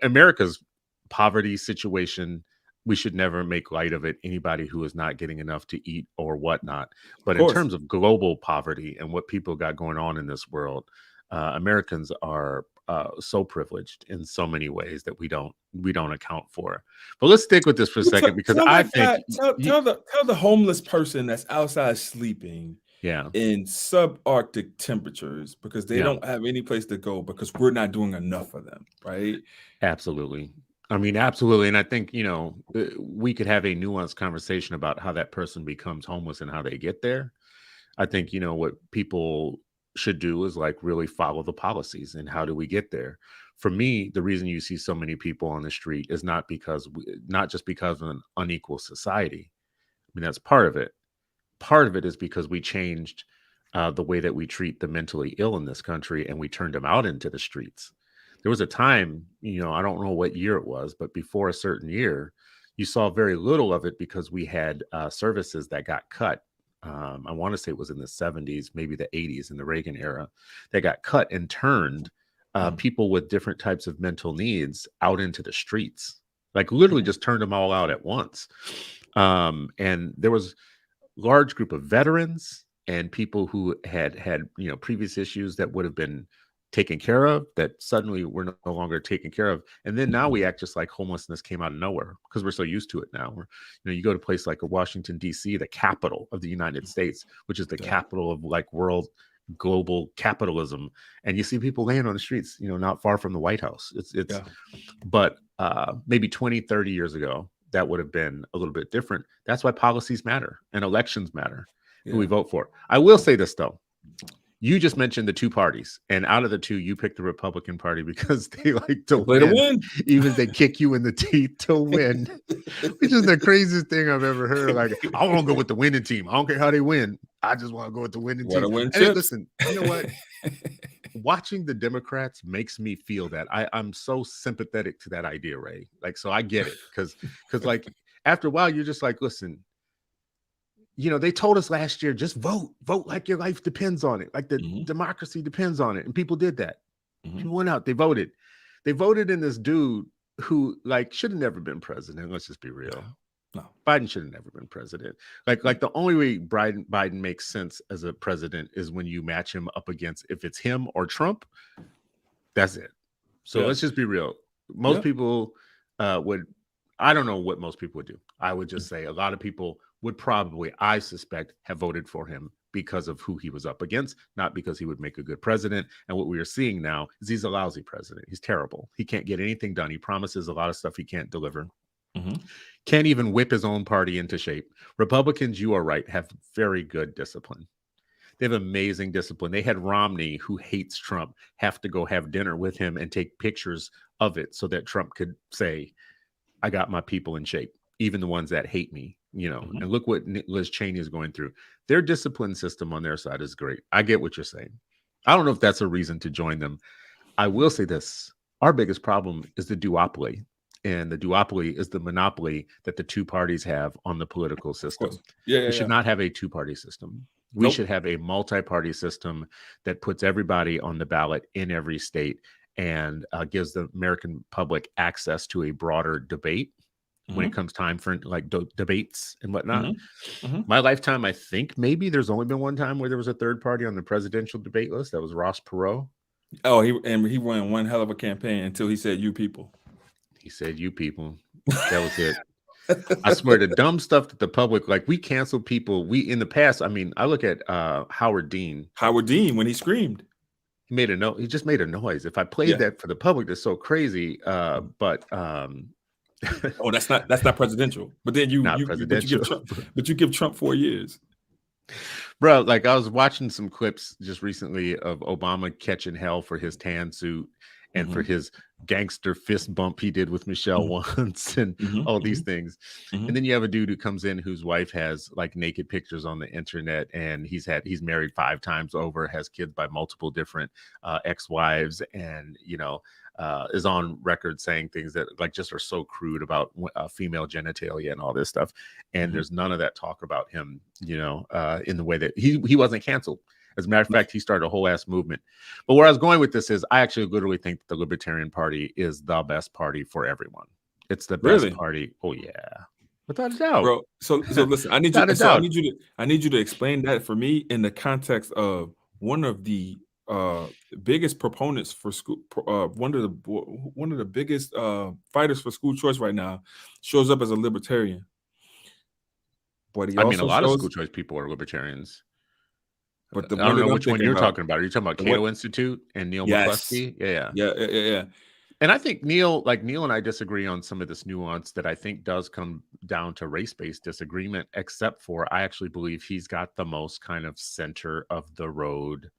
America's poverty situation we should never make light of it, anybody who is not getting enough to eat or whatnot. Of But in course. terms of global poverty and what people got going on in this world, Americans are so privileged in so many ways that we don't account for. But let's stick with this for a Well, second, because tell I that think, guy, tell the homeless person that's outside sleeping yeah, in subarctic temperatures because they yeah, don't have any place to go because we're not doing enough for them, right? absolutely. I mean, absolutely. And I think, we could have a nuanced conversation about how that person becomes homeless and how they get there. I think, what people should do is like really follow the policies and how do we get there. For me, the reason you see so many people on the street is not just because of an unequal society. I mean, that's part of it. Part of it is because we changed the way that we treat the mentally ill in this country, and we turned them out into the streets. There was a time, I don't know what year it was, but before a certain year, you saw very little of it because we had services that got cut. I want to say it was in the 70s, maybe the 80s, in the Reagan era, that got cut and turned Mm, people with different types of mental needs out into the streets. Like literally mhm, just turned them all out at once. And there was large group of veterans and people who had previous issues that would have been taken care of that suddenly were no longer taken care of. And then now mhm. we act just like homelessness came out of nowhere because we're so used to it now. You go to a place like Washington D.C., the capital of the United States, which is the Yeah, capital of like world global capitalism, and you see people laying on the streets, not far from the White House. It's yeah, But maybe 20, 30 years ago, that would have been a little bit different. That's why policies matter and elections matter, who we yeah. vote for. I will say this, though. You just mentioned the two parties, and out of the two, you picked the Republican Party because they like to They play to win, win. even if they kick you in the teeth to win, which is the craziest thing I've ever heard. Like, I want to go with the winning team. I don't care how they win. I just want to go with the winning Want team. to win And chips. listen, you know what? Watching the Democrats makes me feel that I'm so sympathetic to that idea, Ray. Like, so I get it because like after a while, you're just like, listen, they told us last year, just vote like your life depends on it, like the Mhm, democracy depends on it, and people did that. mhm. People went out, they voted in this dude who like should have never been president. Let's just be real. No, no. Biden should have never been president. Like the only way Biden makes sense as a president is when you match him up against, if it's him or Trump, that's it. So Yeah, let's just be real. Most yeah. people would, I don't know what most people would do. I would just say a lot of people would probably, I suspect, have voted for him because of who he was up against, not because he would make a good president. And what we are seeing now is he's a lousy president. He's terrible. He can't get anything done. He promises a lot of stuff he can't deliver. Mhm. Can't even whip his own party into shape. Republicans, you are right, have very good discipline. They have amazing discipline. They had Romney, who hates Trump, have to go have dinner with him and take pictures of it so that Trump could say, I got my people in shape, even the ones that hate me, Mhm. And look what Liz Cheney is going through. Their discipline system on their side is great. I get what you're saying. I don't know if that's a reason to join them. I will say this. Our biggest problem is the duopoly. And the duopoly is the monopoly that the two parties have on the political Of course. system. Yeah, yeah, We should yeah. not have a two-party system. We Nope. should have a multi-party system that puts everybody on the ballot in every state and gives the American public access to a broader debate when it Mhm, comes time for like debates and whatnot. mhm, mhm. My lifetime, I think maybe there's only been one time where there was a third party on the presidential debate list. That was Ross Perot. Oh, he won one hell of a campaign until he said, "You people." He said, "You people." That was it. I swear, the dumb stuff that the public, like, we cancel people. We in the past, I mean, I look at Howard Dean. Howard Dean when he screamed. He made a no. He just made a noise. If I played Yeah. that for the public, that's so crazy. But Oh, that's not presidential. But then you give not presidential. Trump, but you give Trump 4 years. Bro, like I was watching some clips just recently of Obama catching hell for his tan suit and for Mhm, his gangster fist bump he did with Michelle mhm, once and mhm, all these mhm, things. And mhm, then you have a dude who comes in whose wife has like naked pictures on the internet, and he's married 5 times over, has kids by multiple different ex-wives, and is on record saying things that like just are so crude about female genitalia and all this stuff. And mhm. there's none of that talk about him, in the way that he wasn't canceled. As a matter of No. fact, he started a whole ass movement. But where I was going with this is I actually literally think that the Libertarian Party is the best party for everyone. It's the best Really, party. Oh yeah, without a doubt. bro. So listen, I need you. Without a So doubt. I need you to explain that for me in the context of one of the biggest proponents for school. One of the biggest fighters for school choice right now shows up as a libertarian, but he I mean, a also lot of shows. school choice people are libertarians. But I the one don't know that I'm which one thinking you're about, talking about. Are you talking about the one, Cato Institute and Neil yes, McCluskey? Yeah, yeah. yeah. And I think Neil and I disagree on some of this nuance that I think does come down to race-based disagreement, except for I actually believe he's got the most kind of center of the road,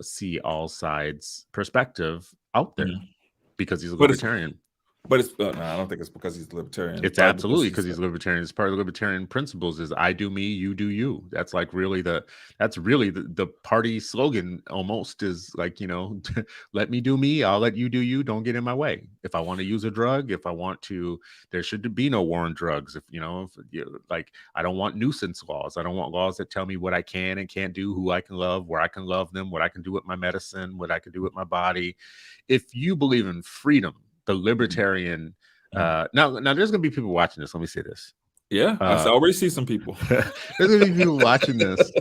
see all sides perspective out there Mhm. because he's a But it's libertarian. but it's no, I don't think it's because he's libertarian. It's It's probably because absolutely because he's libertarian. It's part of the libertarian principles is I do me, you do you. That's like really the party slogan almost is like, let me do me, I'll let you do you. Don't get in my way. If I want to use a drug, if I want to, there should be no war on drugs. Like I don't want nuisance laws. I don't want laws that tell me what I can and can't do, who I can love, where I can love them, what I can do with my medicine, what I can do with my body. If you believe in freedom, the libertarian now there's gonna be people watching this. Let me say this. Yeah, I already see some people. There's gonna be people watching this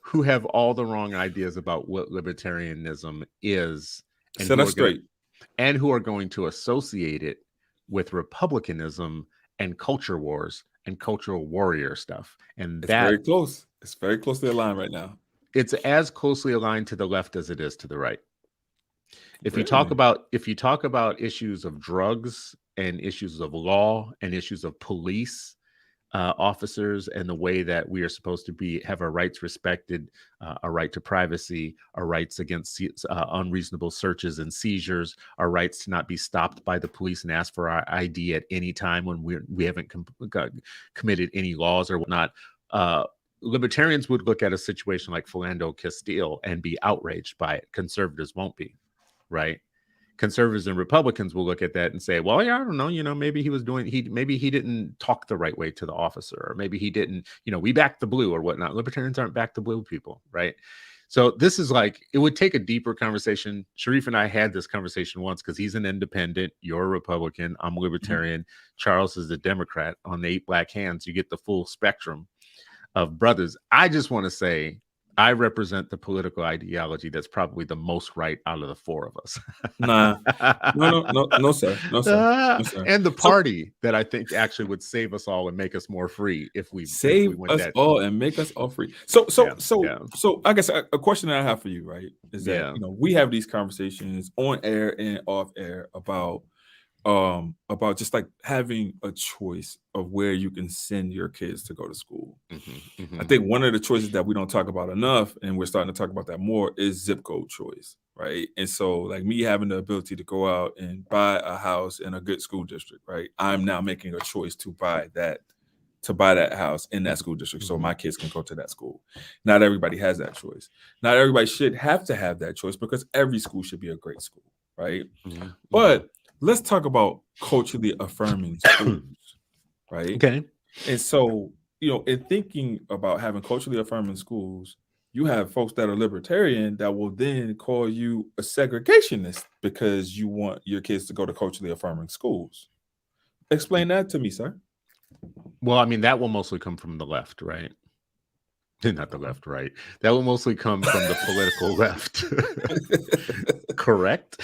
who have all the wrong ideas about what libertarianism is, and Set us straight. who are going to associate it with republicanism and culture wars and cultural warrior stuff. And It's very close. It's very closely aligned right now. it's as closely aligned to the left as it is to the right. If you Really? talk about issues of drugs and issues of law and issues of police officers and the way that we are supposed to have our rights respected, our right to privacy, our rights against unreasonable searches and seizures, our rights to not be stopped by the police and ask for our ID at any time when we haven't committed any laws or whatnot. Libertarians would look at a situation like Philando Castile and be outraged by it. Conservatives won't be. Right? Conservatives and Republicans will look at that and say, well, yeah, I don't know, maybe maybe he didn't talk the right way to the officer, or maybe he didn't, we back the blue or whatnot. Libertarians aren't back the blue people, right? So this is like, it would take a deeper conversation. Sharif and I had this conversation once because he's an independent, you're a Republican, I'm a libertarian, Charles is a Democrat. On the 8 Black Hands, you get the full spectrum of brothers. I just want to say, I represent the political ideology that's probably the most right out of the 4 of us. Nah, no, sir. And the party that I think actually would save us all and make us more free if we went us that. all and make us all free. So I guess a question that I have for you, right, is that we have these conversations on air and off air about just like having a choice of where you can send your kids to go to school. I think one of the choices that we don't talk about enough, and we're starting to talk about that more, is zip code choice, right? And so like me having the ability to go out and buy a house in a good school district, right? I'm now making a choice to buy that house in that school district so my kids can go to that school. Not everybody has that choice. Not everybody should have to have that choice because every school should be a great school, right? But let's talk about culturally affirming schools, right? Okay. And so, in thinking about having culturally affirming schools, you have folks that are libertarian that will then call you a segregationist because you want your kids to go to culturally affirming schools. Explain that to me, sir. Well, I mean, that will mostly come from the left, right? Not the left, right? That will mostly come from the political left. Correct?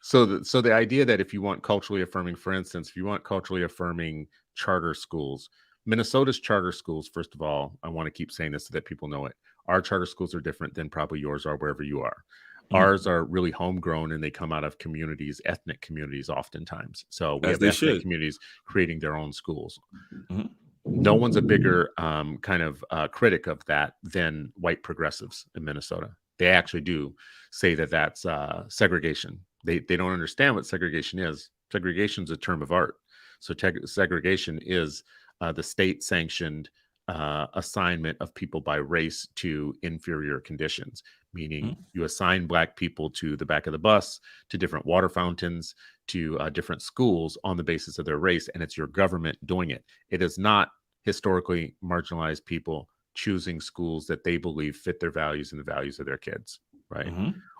So the idea that if you want culturally affirming, for instance, if you want culturally affirming charter schools, Minnesota's charter schools, first of all, I want to keep saying this so that people know it. Our charter schools are different than probably yours are wherever you are. Ours are really homegrown and they come out of communities, ethnic communities oftentimes. So we have ethnic communities creating their own schools. No one's a bigger critic of that than white progressives in Minnesota. They actually do say that that's segregation. They don't understand what segregation is. Segregation is a term of art. So segregation is the state-sanctioned assignment of people by race to inferior conditions, meaning you assign Black people to the back of the bus, to different water fountains, to different schools on the basis of their race, and it's your government doing it. It is not historically marginalized people choosing schools that they believe fit their values and the values of their kids, right?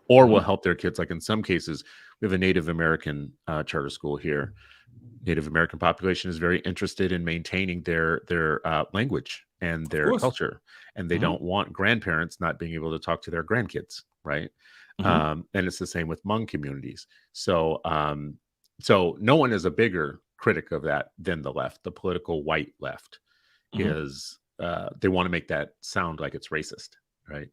or will help their kids. Like in some cases, we have a Native American charter school here. Native American population is very interested in maintaining their language and their culture, and they don't want grandparents not being able to talk to their grandkids, right? And it's the same with Hmong communities. So, so no one is a bigger critic of that than the left. The political white left is they want to make that sound like it's racist, right?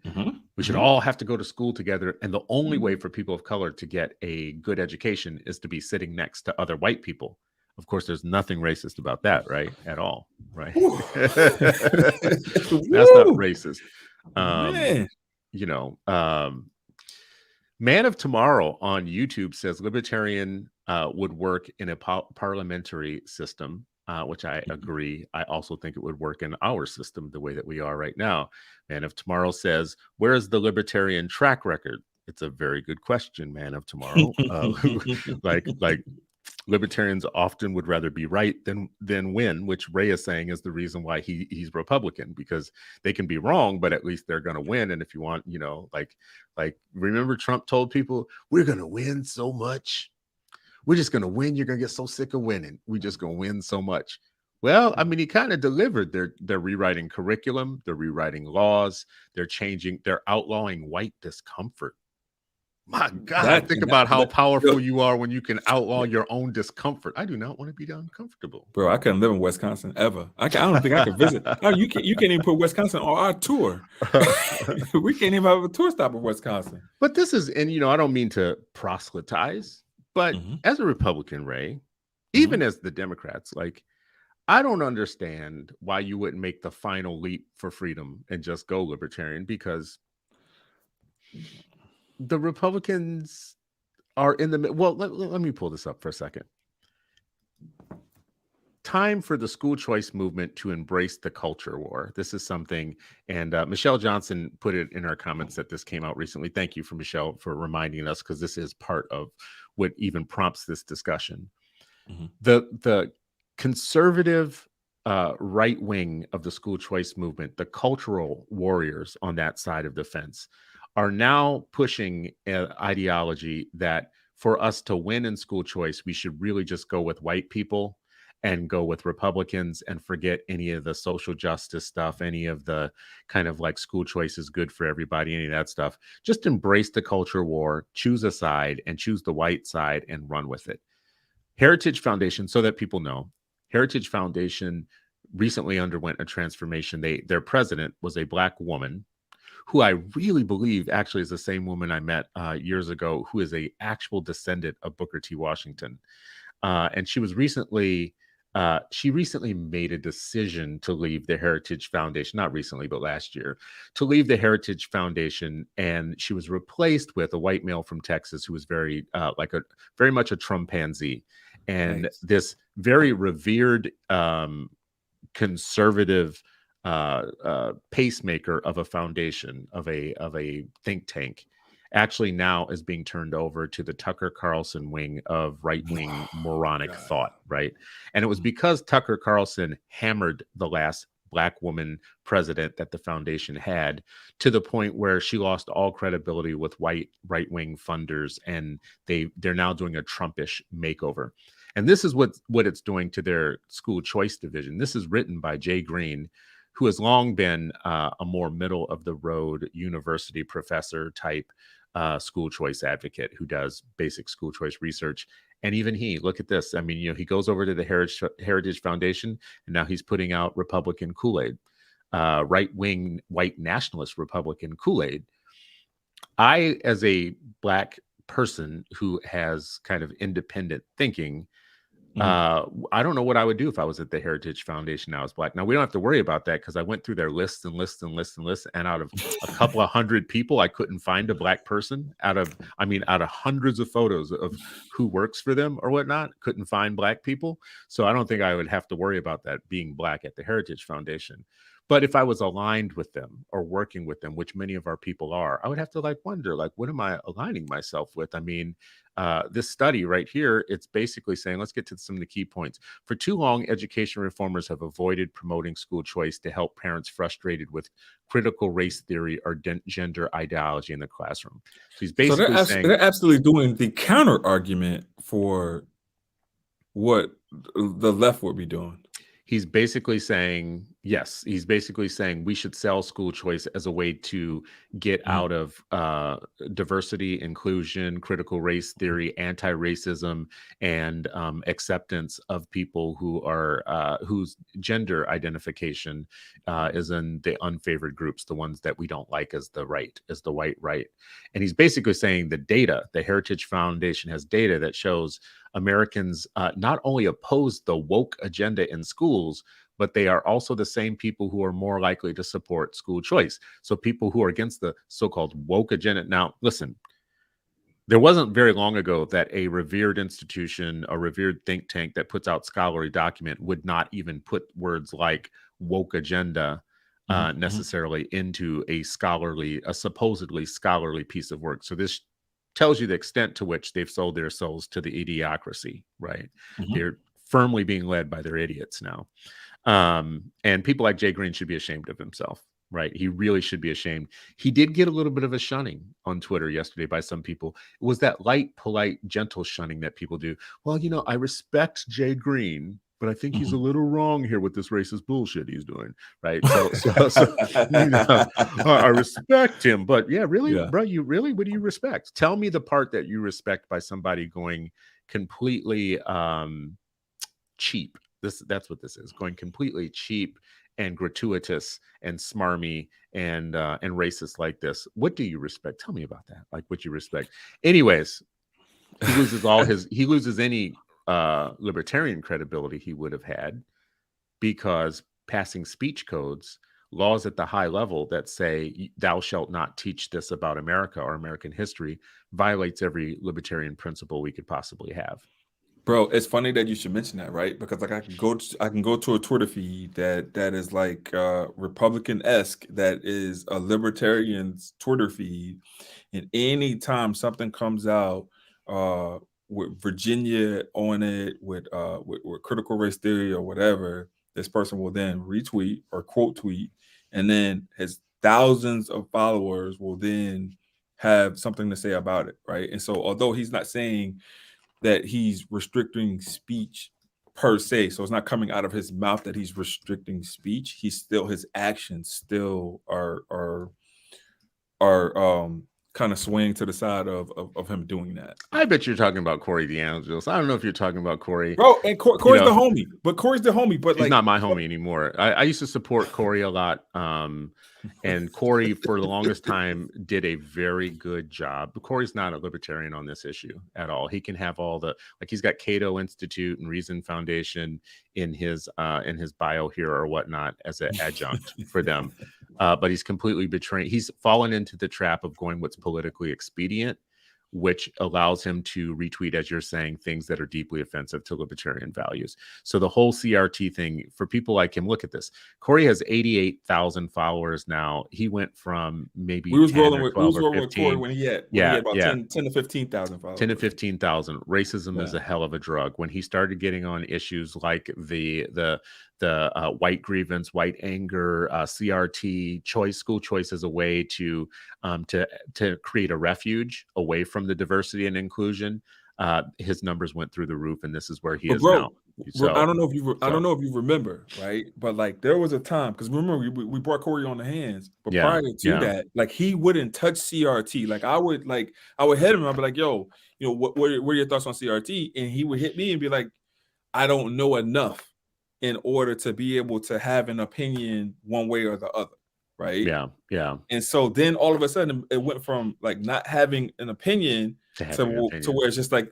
We should all have to go to school together, and the only way for people of color to get a good education is to be sitting next to other white people. Of course, there's nothing racist about that, right? At all, right? That's not racist. You know, Man of Tomorrow on YouTube says libertarian would work in a parliamentary system, which I agree. I also think it would work in our system the way that we are right now. Man of Tomorrow says, where is the libertarian track record? It's a very good question, Man of Tomorrow. Like libertarians often would rather be right than win, which Ray is saying is the reason why he's Republican, because they can be wrong, but at least they're going to win. And if you want, you know, like remember Trump told people, we're going to win so much. We're just going to win. You're going to get so sick of winning. We're just going to win so much. Well, I mean, he kind of delivered. They're rewriting curriculum. They're rewriting laws. They're outlawing white discomfort. My God, think about how powerful you are when you can outlaw your own discomfort. I do not want to be uncomfortable. Bro, I couldn't live in Wisconsin ever. I don't think I could visit. No, you can't even put Wisconsin on our tour. We can't even have a tour stop in Wisconsin. But this is, and you know, I don't mean to proselytize, but as a Republican, Ray, even as the Democrats, like, I don't understand why you wouldn't make the final leap for freedom and just go libertarian, because the Republicans are in the, well, let me pull this up for a second. Time for the school choice movement to embrace the culture war. This is something, and Michelle Johnson put it in our comments that this came out recently. Thank you for Michelle for reminding us, because this is part of what even prompts this discussion. The conservative right wing of the school choice movement, the cultural warriors on that side of the fence, are now pushing an ideology that for us to win in school choice, we should really just go with white people and go with Republicans and forget any of the social justice stuff, any of the kind of like school choice is good for everybody, any of that stuff. Just embrace the culture war, choose a side, and choose the white side and run with it. Heritage Foundation, so that people know, Heritage Foundation recently underwent a transformation. Their president was a Black woman, who I really believe actually is the same woman I met years ago, who is a actual descendant of Booker T. Washington. And she recently made a decision to leave the Heritage Foundation, not recently, but last year, to leave the Heritage Foundation. And she was replaced with a white male from Texas who was very much a Trumpanzee. And this very revered conservative pacemaker of a foundation, of a think tank, actually now is being turned over to the Tucker Carlson wing of right-wing moronic thought, right? And it was because Tucker Carlson hammered the last Black woman president that the foundation had, to the point where she lost all credibility with white right-wing funders, and they're now doing a Trumpish makeover. And this is what it's doing to their school choice division. This is written by Jay Green, who has long been a more middle of the road university professor type school choice advocate who does basic school choice research. And even he, look at this. I mean, you know, he goes over to the Heritage Foundation, and now he's putting out Republican Kool-Aid, right-wing white nationalist Republican Kool-Aid. I, as a Black person who has kind of independent thinking, I don't know what I would do if I was at the Heritage Foundation now as Black. Now, we don't have to worry about that, because I went through their lists and lists and lists and lists, and out of a couple of hundred people, I couldn't find a Black person. Out of hundreds of photos of who works for them or whatnot, couldn't find Black people. So I don't think I would have to worry about that being Black at the Heritage Foundation. But if I was aligned with them or working with them, which many of our people are, I would have to like wonder, like, what am I aligning myself with? I mean, this study right here, it's basically saying, let's get to some of the key points. For too long, education reformers have avoided promoting school choice to help parents frustrated with critical race theory or gender ideology in the classroom. So he's So basically saying, they're absolutely doing the counter argument for what the left would be doing. he's basically saying, yes, he's basically saying we should sell school choice as a way to get out of diversity, inclusion, critical race theory, anti-racism, and acceptance of people who are whose gender identification is in the unfavored groups, the ones that we don't like as the right, as the white right. And he's basically saying the data, the Heritage Foundation has data that shows Americans not only oppose the woke agenda in schools, but they are also the same people who are more likely to support school choice. So people who are against the so-called woke agenda. Now, listen, there wasn't very long ago that a revered institution, a revered think tank that puts out scholarly document would not even put words like woke agenda necessarily into a supposedly scholarly piece of work. So this tells you the extent to which they've sold their souls to the idiocracy, right? They're firmly being led by their idiots now. And people like Jay Green should be ashamed of himself, right? He really should be ashamed. He did get a little bit of a shunning on Twitter yesterday by some people. It was that light, polite, gentle shunning that people do. Well, you know, I respect Jay Green, but I think he's a little wrong here with this racist bullshit he's doing, right? So you know, I respect him, but yeah, really, bro, you really, what do you respect? Tell me the part that you respect by somebody going completely cheap. That's what this is, going completely cheap and gratuitous and smarmy and racist like this. What do you respect? Tell me about that. Like what you respect. Anyways, he loses any libertarian credibility he would have had, because passing speech codes, laws at the high level that say thou shalt not teach this about America or American history, violates every libertarian principle we could possibly have. Bro, it's funny that you should mention that, right? Because like I can go to a Twitter feed that is like Republican-esque, that is a libertarian's Twitter feed, and anytime something comes out with Virginia on it, with critical race theory or whatever, this person will then retweet or quote tweet, and then his thousands of followers will then have something to say about it, right? And so although he's not saying that he's restricting speech per se, so it's not coming out of his mouth that he's restricting speech, his actions still are kind of swaying to the side of him doing that. I bet you're talking about Corey DeAngelis. I don't know if you're talking about Corey. Bro, and Corey's the homie, but Corey's the homie. But he's not my homie anymore. I used to support Corey a lot. And Corey, for the longest time, did a very good job. But Corey's not a libertarian on this issue at all. He can have all the, like, he's got Cato Institute and Reason Foundation in his bio here or whatnot as an adjunct for them. But he's completely betraying. He's fallen into the trap of going what's politically expedient, which allows him to retweet, as you're saying, things that are deeply offensive to libertarian values. So the whole CRT thing, for people like him, look at this. Corey has 88,000 followers now. He went from maybe we was 10 rolling or with 12 or 15. With Corey when he had about 10 to 15,000 followers. 10 to 15,000. Racism is a hell of a drug. When he started getting on issues like the white grievance, white anger, CRT, school choice as a way to create a refuge away from the diversity and inclusion, his numbers went through the roof, and this is where he is now. So, I don't know if you remember, right? But like there was a time, because remember we brought Corey on the hands, but prior to that, like he wouldn't touch CRT. Like I would hit him. I'd be like, yo, you know, what are your thoughts on CRT? And he would hit me and be like, I don't know enough in order to be able to have an opinion one way or the other, right? Yeah. And so then all of a sudden it went from like not having an opinion to where it's just like,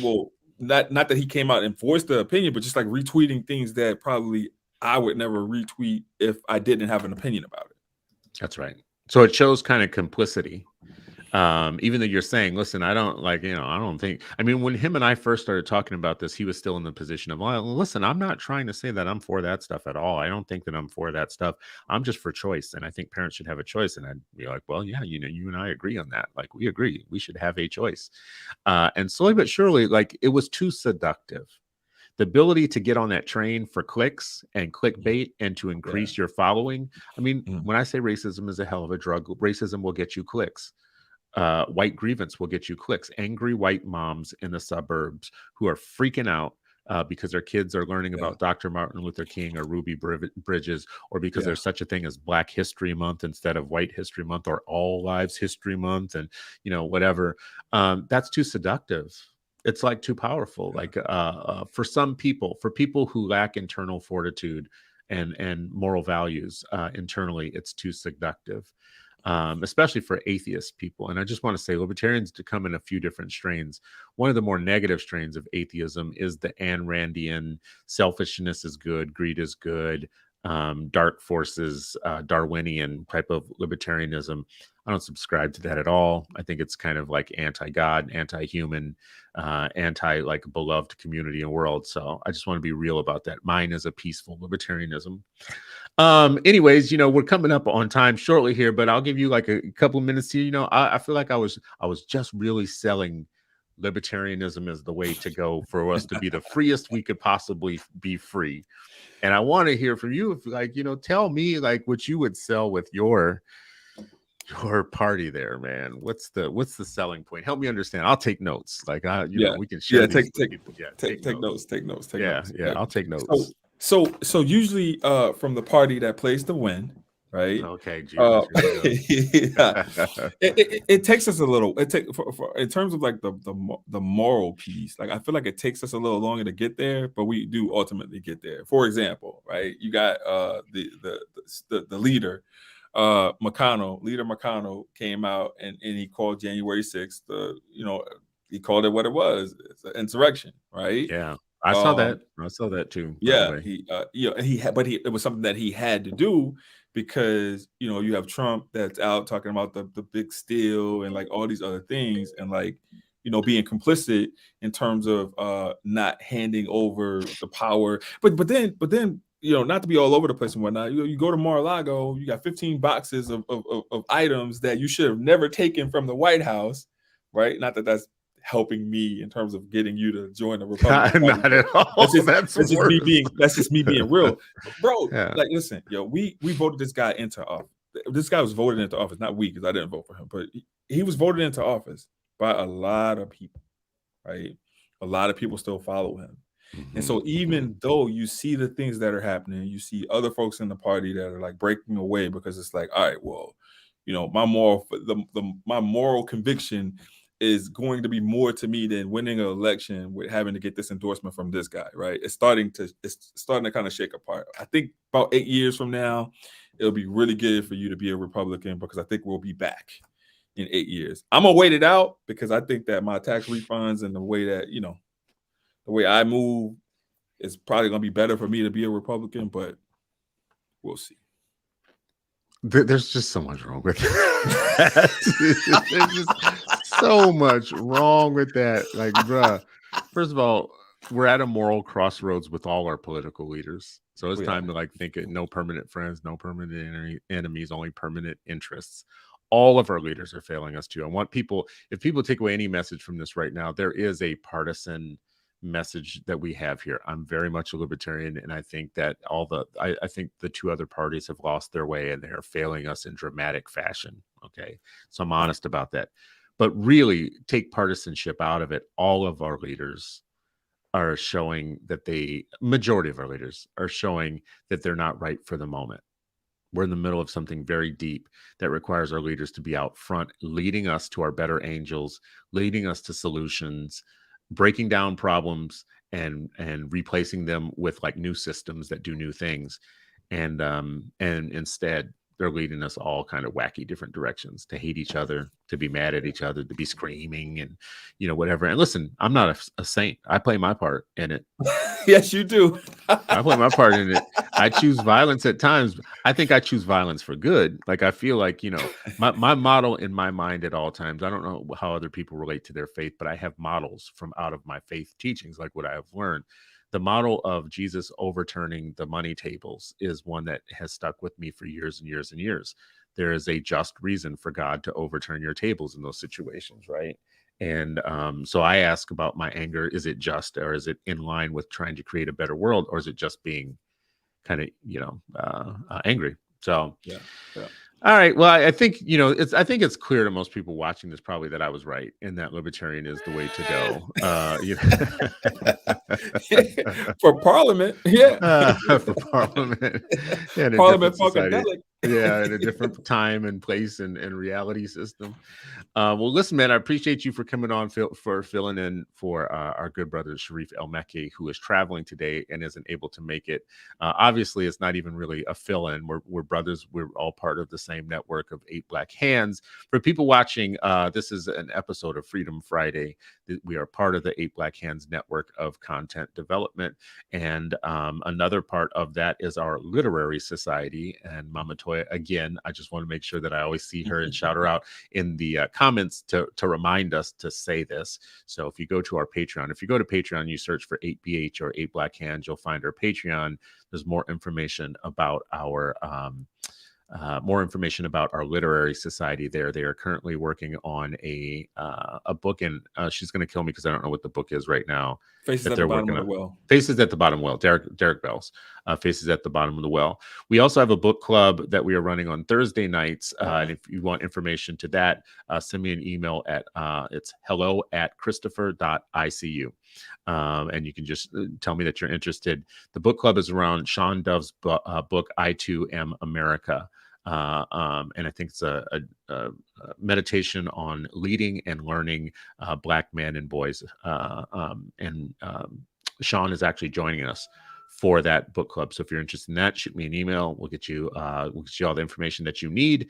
well, not that he came out and voiced the opinion, but just like retweeting things that probably I would never retweet if I didn't have an opinion about it. That's right. So it shows kind of complicity. Even though you're saying, listen, I don't like, I don't think, I mean, when him and I first started talking about this, he was still in the position of, well, listen, I'm not trying to say that I'm for that stuff at all. I don't think that I'm for that stuff. I'm just for choice. And I think parents should have a choice. And I'd be like, well, yeah, you and I agree on that. Like, we agree. We should have a choice. And slowly but surely, like, it was too seductive. The ability to get on that train for clicks and clickbait and to increase your following. I mean, when I say racism is a hell of a drug, racism will get you clicks. White grievance will get you clicks. Angry white moms in the suburbs who are freaking out because their kids are learning about Dr. Martin Luther King or Ruby Bridges, or because there's such a thing as Black History Month instead of White History Month, or All Lives History Month, and whatever. That's too seductive. It's like too powerful. Like for some people, for people who lack internal fortitude and moral values internally, it's too seductive. Especially for atheist people. And I just want to say libertarians to come in a few different strains. One of the more negative strains of atheism is the Ayn Randian selfishness is good, greed is good, dark forces, Darwinian type of libertarianism. I don't subscribe to that at all. I think it's kind of like anti-God, anti-human, anti like beloved community and world. So I just want to be real about that. Mine is a peaceful libertarianism. Anyways, we're coming up on time shortly here, but I'll give you like a couple minutes here. I feel like I was just really selling libertarianism as the way to go for us to be the freest we could possibly be free. And I want to hear from you. If like, tell me like what you would sell with your party there, man. What's the selling point? Help me understand. I'll take notes. Like we can share these with people. Take notes. Take notes. Yeah, I'll take notes. So usually from the party that plays to win, right? Okay, it takes us a little. For in terms of like the moral piece. Like I feel like it takes us a little longer to get there, but we do ultimately get there. For example, right? You got the leader, Leader McConnell came out and he called January 6th. He called it what it was. It's an insurrection, right? Yeah. I saw that. I saw that too. Yeah, it was something that he had to do because you have Trump that's out talking about the big steal and like all these other things and like being complicit in terms of not handing over the power. But then not to be all over the place and whatnot. You go to Mar-a-Lago, you got 15 boxes of items that you should have never taken from the White House, right? Not that that's helping me in terms of getting you to join the Republican Party. Not at all. That's just me being real, bro. Yeah. Like, listen, we voted this guy into office. This guy was voted into office, not we, because I didn't vote for him, but he was voted into office by a lot of people, right? A lot of people still follow him. Mm-hmm. And so even though you see the things that are happening, you see other folks in the party that are like breaking away because it's like, all right, well, my moral conviction is going to be more to me than winning an election with having to get this endorsement from this guy, right? It's starting to kind of shake apart. I think about 8 years from now, it'll be really good for you to be a Republican because I think we'll be back in 8 years. I'm gonna wait it out because I think that my tax refunds and the way that the way I move is probably gonna be better for me to be a Republican, but we'll see. There's just so much wrong with that. There's just so much wrong with that. Like, bruh, first of all, we're at a moral crossroads with all our political leaders. So it's time to like think it. No permanent friends, no permanent enemies, only permanent interests. All of our leaders are failing us too. I want people, if people take away any message from this right now, there is a partisan message that we have here. I'm very much a libertarian, and I think that I think the two other parties have lost their way and they are failing us in dramatic fashion. Okay, so I'm honest about that. But really, take partisanship out of it. All of our leaders are showing that majority of our leaders are showing that they're not right for the moment. We're in the middle of something very deep that requires our leaders to be out front, leading us to our better angels, leading us to solutions, breaking down problems and replacing them with like new systems that do new things. And instead they're leading us all kind of wacky different directions, to hate each other, to be mad at each other, to be screaming and, whatever. And listen, I'm not a saint. I play my part in it. Yes, you do. I play my part in it. I choose violence at times. I think I choose violence for good. Like, I feel like, my model in my mind at all times, I don't know how other people relate to their faith, but I have models from out of my faith teachings, like what I have learned. The model of Jesus overturning the money tables is one that has stuck with me for years and years and years. There is a just reason for God to overturn your tables in those situations, right? And so I ask about my anger. Is it just, or is it in line with trying to create a better world, or is it just being kind of, angry? So, Yeah. All right. Well, I think, I think it's clear to most people watching this probably that I was right, and that libertarian is the way to go. For Parliament. Yeah. For Parliament. Yeah, in a Parliament different society. Funkadelic. Yeah, in a different time and place and reality system. Well, listen, man, I appreciate you for coming on, for filling in for our good brother Sharif El Mekki, who is traveling today and isn't able to make it. Obviously, it's not even really a fill-in. We're brothers. We're all part of the same network of 8 Black Hands. For people watching, this is an episode of Freedom Friday. We are part of the 8 Black Hands network of content development. And another part of that is our literary society. And Mama Toya, again, I just want to make sure that I always see her and shout her out in the comments to remind us to say this. So if you go to our Patreon, if you go to Patreon, you search for 8BH or 8 Black Hands, you'll find our Patreon. There's more information about our literary society there. They are currently working on a book, and she's going to kill me because I don't know what the book is right now. Faces at the bottom of the well. Faces at the bottom of the well. Derek Bell's Faces at the Bottom of the Well. We also have a book club that we are running on Thursday nights. And if you want information to that, send me an email at it's hello@christopher.icu. And you can just tell me that you're interested. The book club is around Sean Dove's book, I Too Am America. And I think it's a meditation on leading and learning Black men and boys. And Sean is actually joining us for that book club. So if you're interested in that, shoot me an email. We'll get you all the information that you need.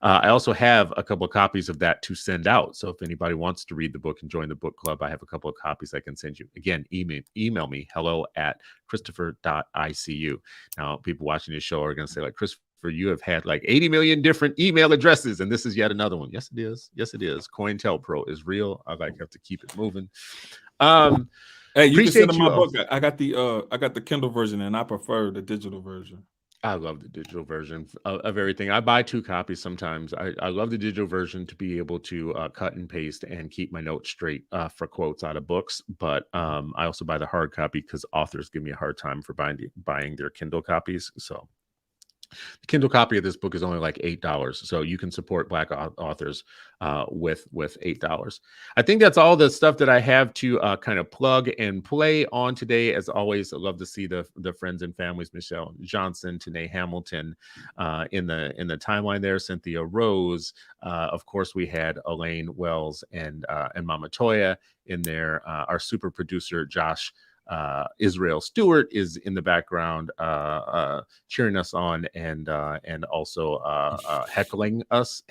I also have a couple of copies of that to send out. So if anybody wants to read the book and join the book club, I have a couple of copies I can send you. Again, email me, hello@christopher.icu. Now, people watching this show are going to say, like, Christopher, you have had like 80 million different email addresses, and this is yet another one. Yes, it is. Yes, it is. COINTELPRO is real. I have to keep it moving. Hey, you can send them my book. I got the Kindle version, and I prefer the digital version. I love the digital version of everything. I buy 2 copies sometimes. I love the digital version to be able to cut and paste and keep my notes straight for quotes out of books. But I also buy the hard copy because authors give me a hard time for buying their Kindle copies. So the Kindle copy of this book is only like $8, so you can support Black authors with $8. I think that's all the stuff that I have to kind of plug and play on today. As always, I love to see the friends and families: Michelle Johnson, Tanae Hamilton, in the timeline there, Cynthia Rose. Of course, we had Elaine Wells and Mama Toya in there. Our super producer Josh Israel Stewart is in the background cheering us on and also heckling us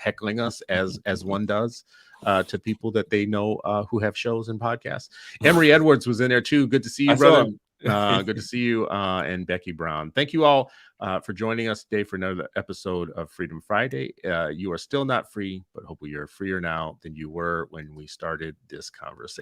as one does to people that they know who have shows and podcasts. Emory Edwards was in there too. Good to see you, brother. Good to see you, and Becky Brown. Thank you all for joining us today for another episode of Freedom Friday. You are still not free, but hopefully you're freer now than you were when we started this conversation.